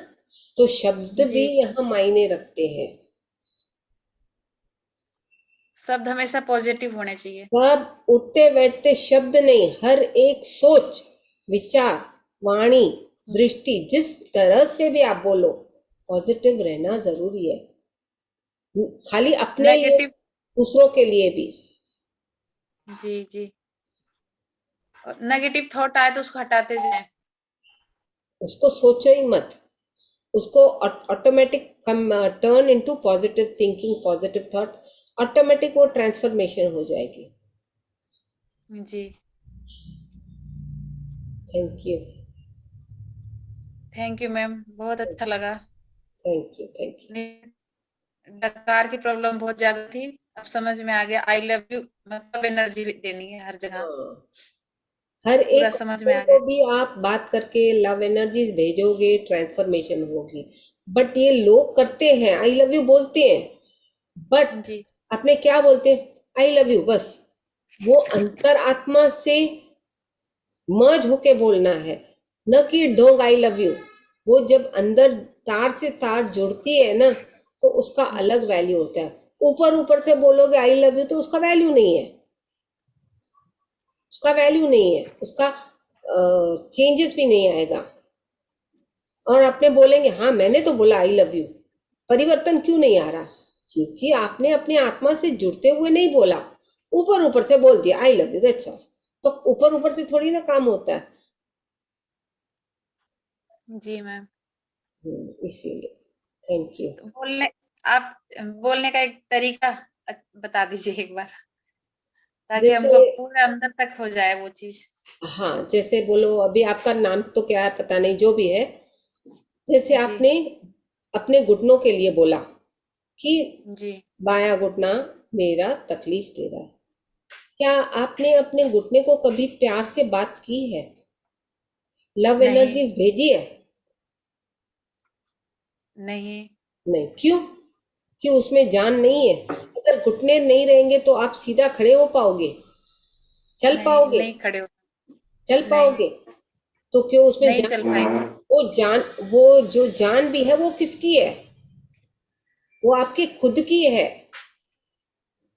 तो शब्द भी जी, यहाँ मायने रखते हैं। शब्द हमेशा पॉजिटिव होने चाहिए। सब उठते बैठते शब्द नहीं, हर एक सोच, विचार, वाणी, दृष्टि, जिस तरह से भी आप बोलो, पॉजिटिव रहना जरूरी है, खाली अपने लिए, नेगेटिव। दूसरों के लिए भी। जी जी। और नेगेटिव थॉट आए तो उसको हटाते जाए। उसको सोचो ही मत, उसको automatic turn into positive thinking, positive thoughts, automatic वो ट्रांसफॉर्मेशन हो जाएगी। जी। Thank you. Thank you ma'am, बहुत अच्छा लगा। Thank you. Thank you. डकार की प्रॉब्लम बहुत ज्यादा थी, अब समझ में आ गया। आई लव यू मतलब एनर्जी देनी है हर जगह, हाँ, हर पूरा एक समझ में person आ को गया। भी आप बात करके लव एनर्जीज भेजोगे, ट्रांसफॉर्मेशन होगी। बट ये लोग करते हैं, आई लव यू बोलते हैं, बट जी अपने क्या बोलते हैं, आई लव यू बस। वो अंतर आत्मा से मर्ज होके बोलना है, न कि डोंग आई लव यू। वो जब अंदर तार से तार जुड़ती है ना, तो उसका अलग वैल्यू होता है। ऊपर ऊपर से बोलोगे आई लव यू तो उसका वैल्यू नहीं है, उसका वैल्यू नहीं है, उसका चेंजेस भी नहीं आएगा। और अपने बोलेंगे हाँ मैंने तो बोला आई लव यू, परिवर्तन क्यों नहीं आ रहा? क्योंकि आपने अपनी आत्मा से जुड़ते हुए नहीं बोला, ऊपर ऊपर से बोल दिया I love you, that's all. तो ऊपर ऊपर से थोड़ी ना काम होता है। जी मैम। इसीलिए थैंक यू। तो आप बोलने का एक तरीका बता दीजिए एक बार, ताकि जैसे हमको पूरे अंदर तक हो जाए वो चीज। हाँ, जैसे बोलो, अभी आपका नाम तो क्या है पता नहीं, जो भी है, जैसे जी आपने अपने घुटनों के लिए बोला कि जी बायां घुटना मेरा तकलीफ दे रहा है। क्या आपने अपने घुटने को कभी प्यार से बात की है, लव नहीं एनर्जीज भेजी है? नहीं नहीं। क्यों? क्यों? उसमें जान नहीं है। अगर घुटने नहीं रहेंगे तो आप सीधा खड़े हो पाओगे, चल नहीं पाओगे, नहीं खड़े हो, चल नहीं पाओगे? तो क्यों? उसमें नहीं चल जान, पाएंगे। वो जो जान भी है वो किसकी है? वो आपकी खुद की है।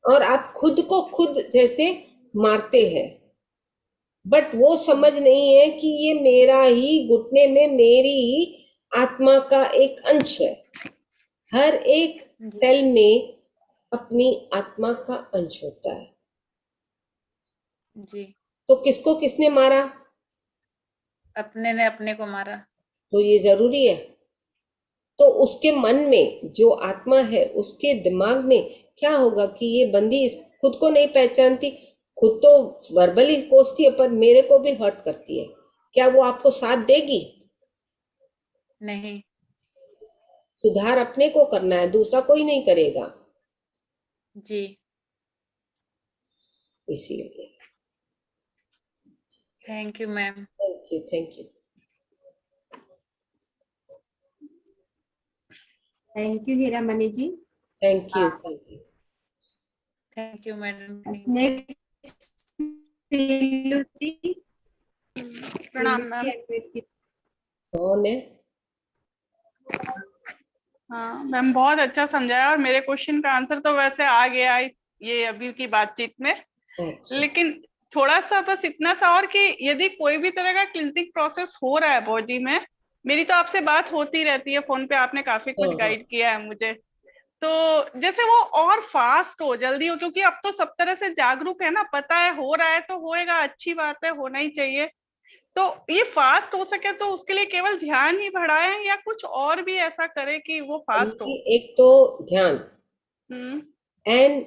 और आप खुद को खुद जैसे मारते हैं, बट वो समझ नहीं है कि ये मेरा ही, घुटने में मेरी ही आत्मा का एक अंश है। हर एक जी सेल में अपनी आत्मा का अंश होता है। जी तो किसको किसने मारा? अपने ने अपने को मारा। तो ये जरूरी है। तो उसके मन में जो आत्मा है, उसके दिमाग में क्या होगा कि ये बंदी खुद को नहीं पहचानती, खुद तो वर्बली कोसती है पर मेरे को भी हर्ट करती है। क्या वो आपको साथ देगी? नहीं सुधार अपने को करना है, दूसरा कोई नहीं करेगा। जी इसीलिए thank you ma'am. Thank you, thank you. Thank you Hiramani ji. Thank you, thank you. Thank you madam. Next Neelu ji. प्रणाम मैम। कौन है? हाँ मैम, बहुत अच्छा समझाया और मेरे क्वेश्चन का आंसर तो वैसे आ गया ये अभी की बातचीत में। अच्छा, लेकिन थोड़ा सा बस इतना सा और कि यदि कोई भी तरह का क्लिनजिंग प्रोसेस हो रहा है बॉडी में, मेरी तो आपसे बात होती रहती है फोन पे, आपने काफी हाँ कुछ हाँ। गाइड किया है मुझे। तो जैसे वो और फास्ट हो, जल्दी हो, क्योंकि अब तो सब तरह से जागरूक है ना, पता है हो रहा है तो होएगा, अच्छी बात है, होना ही चाहिए। तो ये फास्ट हो सके तो उसके लिए केवल ध्यान ही बढ़ाएं या कुछ और भी ऐसा करें कि वो फास्ट हो? एक तो ध्यान हम्म एंड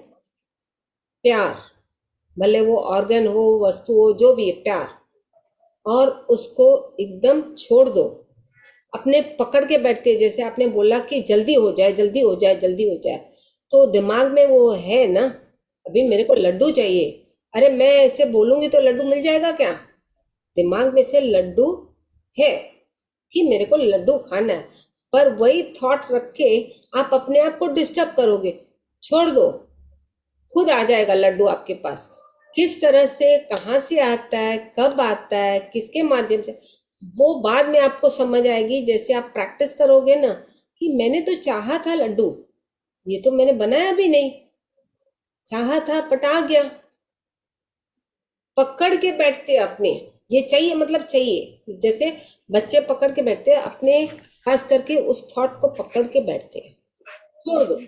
प्यार, भले वो ऑर्गन हो, वस्तु हो, जो भी है, प्यार। और उसको एकदम छोड़ दो। अपने पकड़ के बैठते, जैसे आपने बोला कि जल्दी हो जाए, जल्दी हो जाए, जल्दी हो जाए, तो दिमाग में वो है ना, अभी मेरे को लड्डू चाहिए, अरे मैं ऐसे बोलूंगी तो लड्डू मिल जाएगा क्या? दिमाग में से लड्डू है कि मेरे को लड्डू खाना है, पर वही थॉट रख के आप अपने आप को डिस्टर्ब करोगे। छोड़ दो, खुद आ जाएगा लड्डू आपके पास। किस तरह से, कहाँ से आता है, कब आता है, किसके माध्यम से, वो बाद में आपको समझ आएगी। जैसे आप प्रैक्टिस करोगे ना कि मैंने तो चाहा था लड्डू, ये तो मैंने बनाया भी नहीं, चाहा था पटा गया। पकड़ के बैठते अपने, ये चाहिए मतलब चाहिए, जैसे बच्चे पकड़ के बैठते हैं अपने, खास करके उस थॉट को पकड़ के बैठते हैं। छोड़ दो।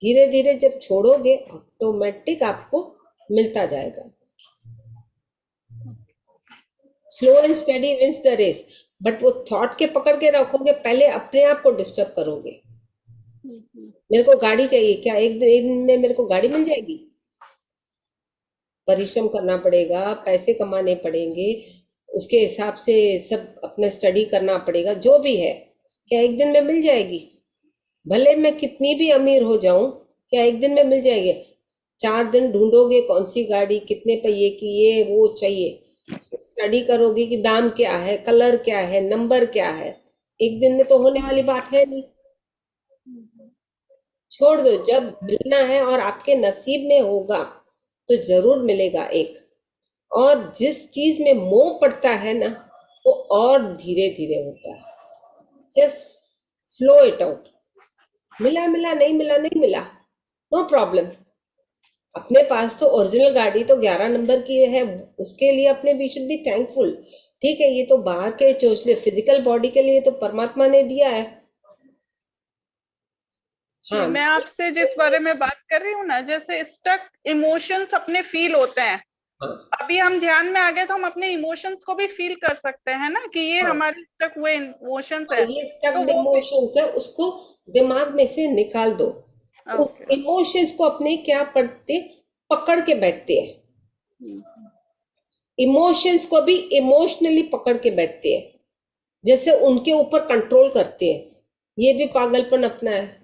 धीरे धीरे जब छोड़ोगे, ऑटोमेटिक आपको मिलता जाएगा। Slow and steady wins the race. But वो थॉट के पकड़ के रखोगे, पहले अपने आप को डिस्टर्ब करोगे। मेरे को गाड़ी चाहिए, क्या एक दिन में मेरे को गाड़ी मिल जाएगी? परिश्रम करना पड़ेगा, पैसे कमाने पड़ेंगे, उसके हिसाब से सब अपना स्टडी करना पड़ेगा, जो भी है। क्या एक दिन में मिल जाएगी? भले मैं कितनी भी अमीर हो जाऊं, क्या एक दिन में मिल जाएगी? 4 दिन ढूंढोगे कौन सी गाड़ी कितने पहिए की, ये वो चाहिए, स्टडी करोगे कि दाम क्या है, कलर क्या है, नंबर क्या है। एक दिन में तो होने वाली बात है नहीं। छोड़ दो, जब मिलना है और आपके नसीब में होगा तो जरूर मिलेगा एक। और जिस चीज में मोह पड़ता है ना, वो और धीरे धीरे होता है। Just flow it out. मिला मिला, नहीं मिला नहीं मिला, नो प्रॉब्लम। अपने पास तो ओरिजिनल गाड़ी तो 11 नंबर की है, उसके लिए अपने वी शुड बी थैंकफुल। ठीक है, ये तो बाहर के चोचले फिजिकल बॉडी के लिए तो परमात्मा ने दिया है। हाँ, मैं आपसे जिस बारे में बात कर रही हूँ ना, जैसे स्टक इमोशंस अपने फील होते हैं। हाँ, अभी हम ध्यान में आ गए तो हम अपने इमोशंस को भी फील कर सकते हैं ना, कि ये हाँ, हमारे स्टक हुए इमोशंस हाँ, है। ये तो स्टक्ड वो भी इमोशंस है, उसको दिमाग में से निकाल दो। उस ओके। इमोशंस को अपने क्या पढ़ते, पकड़ के बैठते हैं। इमोशंस को भी इमोशनली पकड़ के बैठते हैं, जैसे उनके ऊपर कंट्रोल करते हैं। ये भी पागलपन अपना है।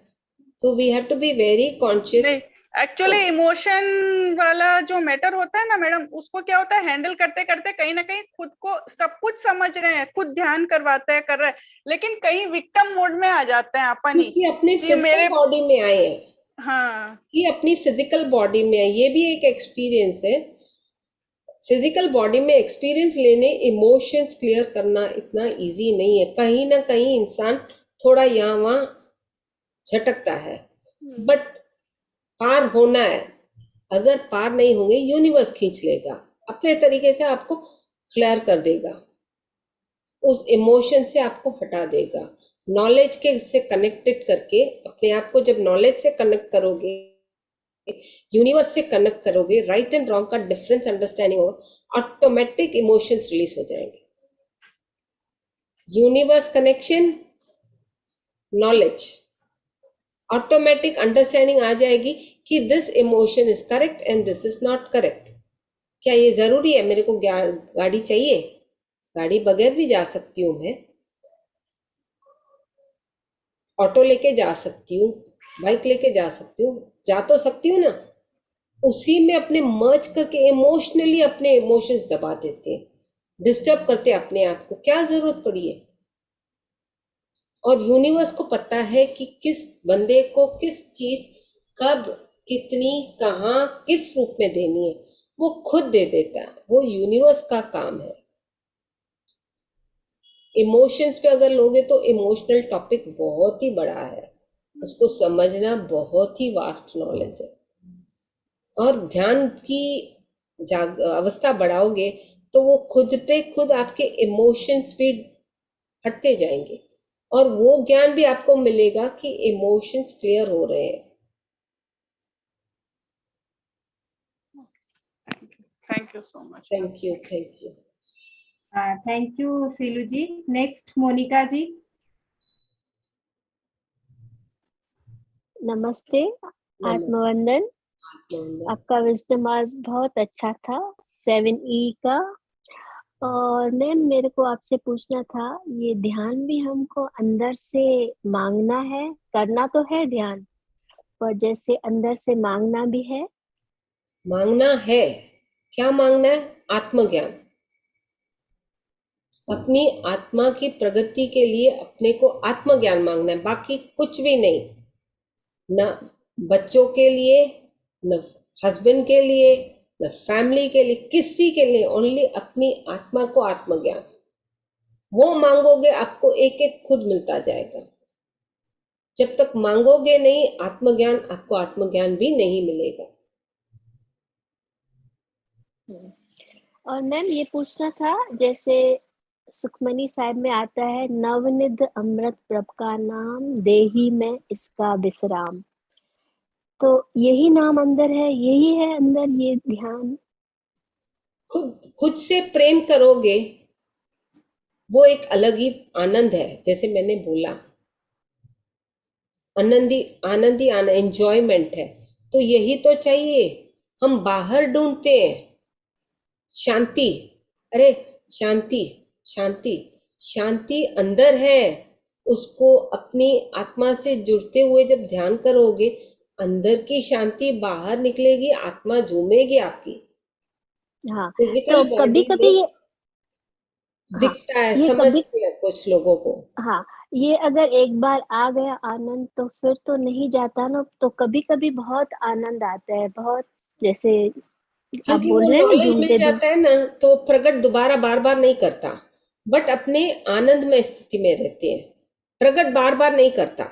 तो we have to be very conscious. नहीं, एक्चुअली इमोशन वाला जो मैटर होता है ना मैडम, उसको क्या होता है, हैंडल करते करते कहीं ना कहीं खुद को सब कुछ समझ रहे हैं, खुद ध्यान करवाते हैं, कर रहे हैं, लेकिन कहीं विक्टिम मोड में आ जाते हैं अपन ही क्योंकि अपने कि फिजिकल मेरे। बॉडी में आए हैं, हाँ। कि अपनी फिजिकल बॉडी में आए, ये भी एक एक्सपीरियंस है। फिजिकल बॉडी में एक्सपीरियंस लेने, इमोशंस क्लियर करना इतना इजी नहीं है। कहीं ना कहीं इंसान थोड़ा यहाँ वहाँ झटकता है, बट पार होना है। अगर पार नहीं होंगे, यूनिवर्स खींच लेगा, अपने तरीके से आपको क्लियर कर देगा, उस इमोशन से आपको हटा देगा। नॉलेज के से कनेक्टेड करके अपने आप को, जब नॉलेज से कनेक्ट करोगे, यूनिवर्स से कनेक्ट करोगे, राइट एंड रॉन्ग का डिफरेंस अंडरस्टैंडिंग होगा, ऑटोमेटिक इमोशंस रिलीज हो जाएंगे। Universe connection, knowledge, automatic understanding आ जाएगी कि this emotion is correct and this is not correct. क्या ये जरूरी है मेरे को गाड़ी चाहिए? गाड़ी बगैर भी जा सकती हूँ, मैं ऑटो लेके जा सकती हूँ, बाइक लेके जा सकती हूँ, जा तो सकती हूँ ना। उसी में अपने मर्ज करके इमोशनली अपने इमोशंस दबा देते हैं, डिस्टर्ब करते हैं अपने आप को। क्या जरूरत पड़ी है? और यूनिवर्स को पता है कि किस बंदे को किस चीज कब, कितनी, कहाँ, किस रूप में देनी है, वो खुद दे देता है। वो यूनिवर्स का काम है। इमोशंस पे अगर लोगे तो इमोशनल टॉपिक बहुत ही बड़ा है, उसको समझना बहुत ही वास्ट नॉलेज है। और ध्यान की अवस्था बढ़ाओगे तो वो खुद पे खुद आपके इमोशंस भी हटते जाएंगे, और वो ज्ञान भी आपको मिलेगा कि इमोशंस क्लियर हो रहे हैं। Thank you so much. Thank you, thank you. Thank you Seelu ji. Next Monika ji. नमस्ते, आत्मवंदन। आपका विजडम आज बहुत अच्छा था, 7E का। और मैम मेरे को आपसे पूछना था, ये ध्यान भी हमको अंदर से मांगना है, करना तो है ध्यान, पर जैसे अंदर से मांगना भी है। मांगना है, क्या मांगना है? आत्मज्ञान। अपनी आत्मा की प्रगति के लिए अपने को आत्मज्ञान मांगना है, बाकी कुछ भी नहीं। न बच्चों के लिए, न हस्बैंड के लिए, न फैमिली के लिए, किसी के लिए, ओनली अपनी आत्मा को आत्मज्ञान। वो मांगोगे आपको एक एक खुद मिलता जाएगा। जब तक मांगोगे नहीं आत्मज्ञान, आपको आत्मज्ञान भी नहीं मिलेगा। और मैम ये पूछना था, जैसे सुखमनी साहिब में आता है, नवनिध अमृत प्रभ का नाम, देही में इसका विश्राम। तो यही नाम अंदर है, यही है अंदर ये ध्यान। खुद से प्रेम करोगे, वो एक अलग ही आनंद है। जैसे मैंने बोला, आनंदी एंजॉयमेंट है। तो यही तो चाहिए। हम बाहर ढूंढते हैं शांति। अरे शांति, शांति, शांति अंदर है। उसको अपनी आत्मा से जुड़ते हुए जब ध्यान करोगे, अंदर की शांति बाहर निकलेगी, आत्मा झूमेगी आपकी। हाँ, फिजिकल तो बॉडी कभी-कभी में ये हाँ, दिखता है, ये कभी समझते हैं कुछ लोगों को। हाँ, ये अगर एक बार आ गया आनंद तो फिर तो नहीं जाता ना, तो कभी-कभी बहुत आनंद आता है, बहुत जैसे आप क्योंकि बोल वो रहे हैं ना नॉलेज मिल झूमते दिन। जाता है ना, तो प्रकट दोबारा बार बार नहीं करता, बट अपने आनंद में स्थिति में रहते हैं। प्रकट बार बार नहीं करता।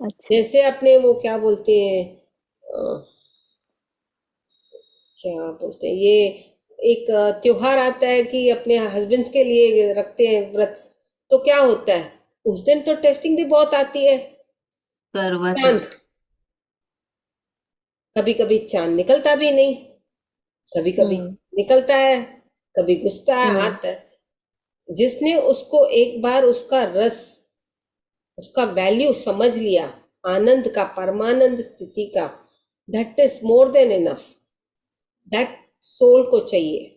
अच्छा, जैसे अपने वो क्या बोलते हैं, क्या बोलते हैं, ये एक त्योहार आता है कि अपने हस्बैंड्स के लिए रखते हैं व्रत, तो क्या होता है उस दिन तो टेस्टिंग भी बहुत आती है। करवा चांद, चौथ। कभी कभी चांद निकलता भी नहीं, कभी कभी निकलता है, कभी घुसता है, आता है। जिसने उसको एक बार उसका रस, उसका वैल्यू समझ लिया, आनंद का, परमानंद स्थिति का, that is more than enough. That soul को चाहिए,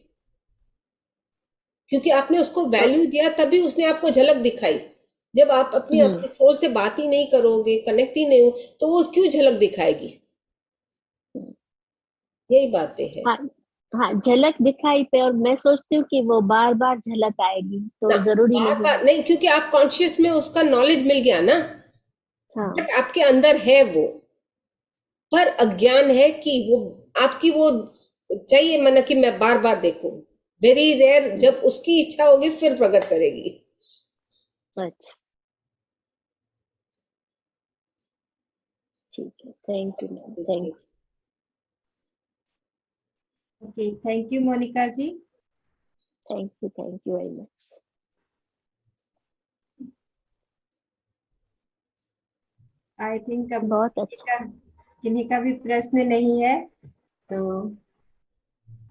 क्योंकि आपने उसको वैल्यू दिया, तभी उसने आपको झलक दिखाई। जब आप अपनी अपनी सोल से बात ही नहीं करोगे, कनेक्ट ही नहीं हो, तो वो क्यों झलक दिखाएगी? यही बातें हैं हाँ, हाँ, झलक दिखाई पे, और मैं सोचती हूँ कि वो बार बार झलक आएगी, ना। तो जरूरी बार नहीं बार है। नहीं, क्योंकि आप कॉन्शियस में उसका नॉलेज मिल गया ना, हाँ, बट आपके अंदर है वो, पर अज्ञान है कि वो आपकी वो चाहिए मन कि मैं बार बार देखूं। वेरी रेयर, जब उसकी इच्छा होगी फिर प्रकट करेगी। अच्छा, ठीक है, thank you ma'am, thank okay, thank you Monika ji. Thank you very much. I think अब बहुत अच्छा। किन्हीं का भी प्रश्न नहीं है, तो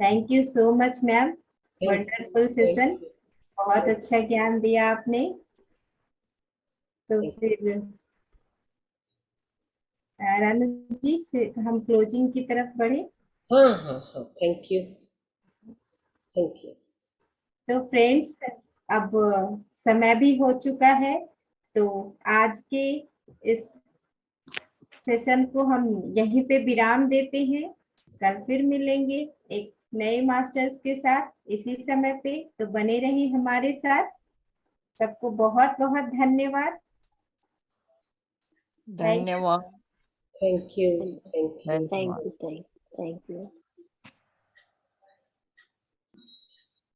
thank you so much ma'am, wonderful session, बहुत अच्छा ज्ञान दिया आपने। तो फिर रानू जी से हम क्लोजिंग की तरफ बढ़े। हाँ हाँ हाँ, थैंक यू, थैंक यू। तो फ्रेंड्स, अब समय भी हो चुका है, तो आज के इस सेशन को हम यहीं पे विराम देते हैं। कल फिर मिलेंगे एक नए मास्टर्स के साथ इसी समय पे, तो बने रहिए हमारे साथ। सबको बहुत बहुत धन्यवाद। धन्यवाद। Thank you, thank you. Thank you, thank you.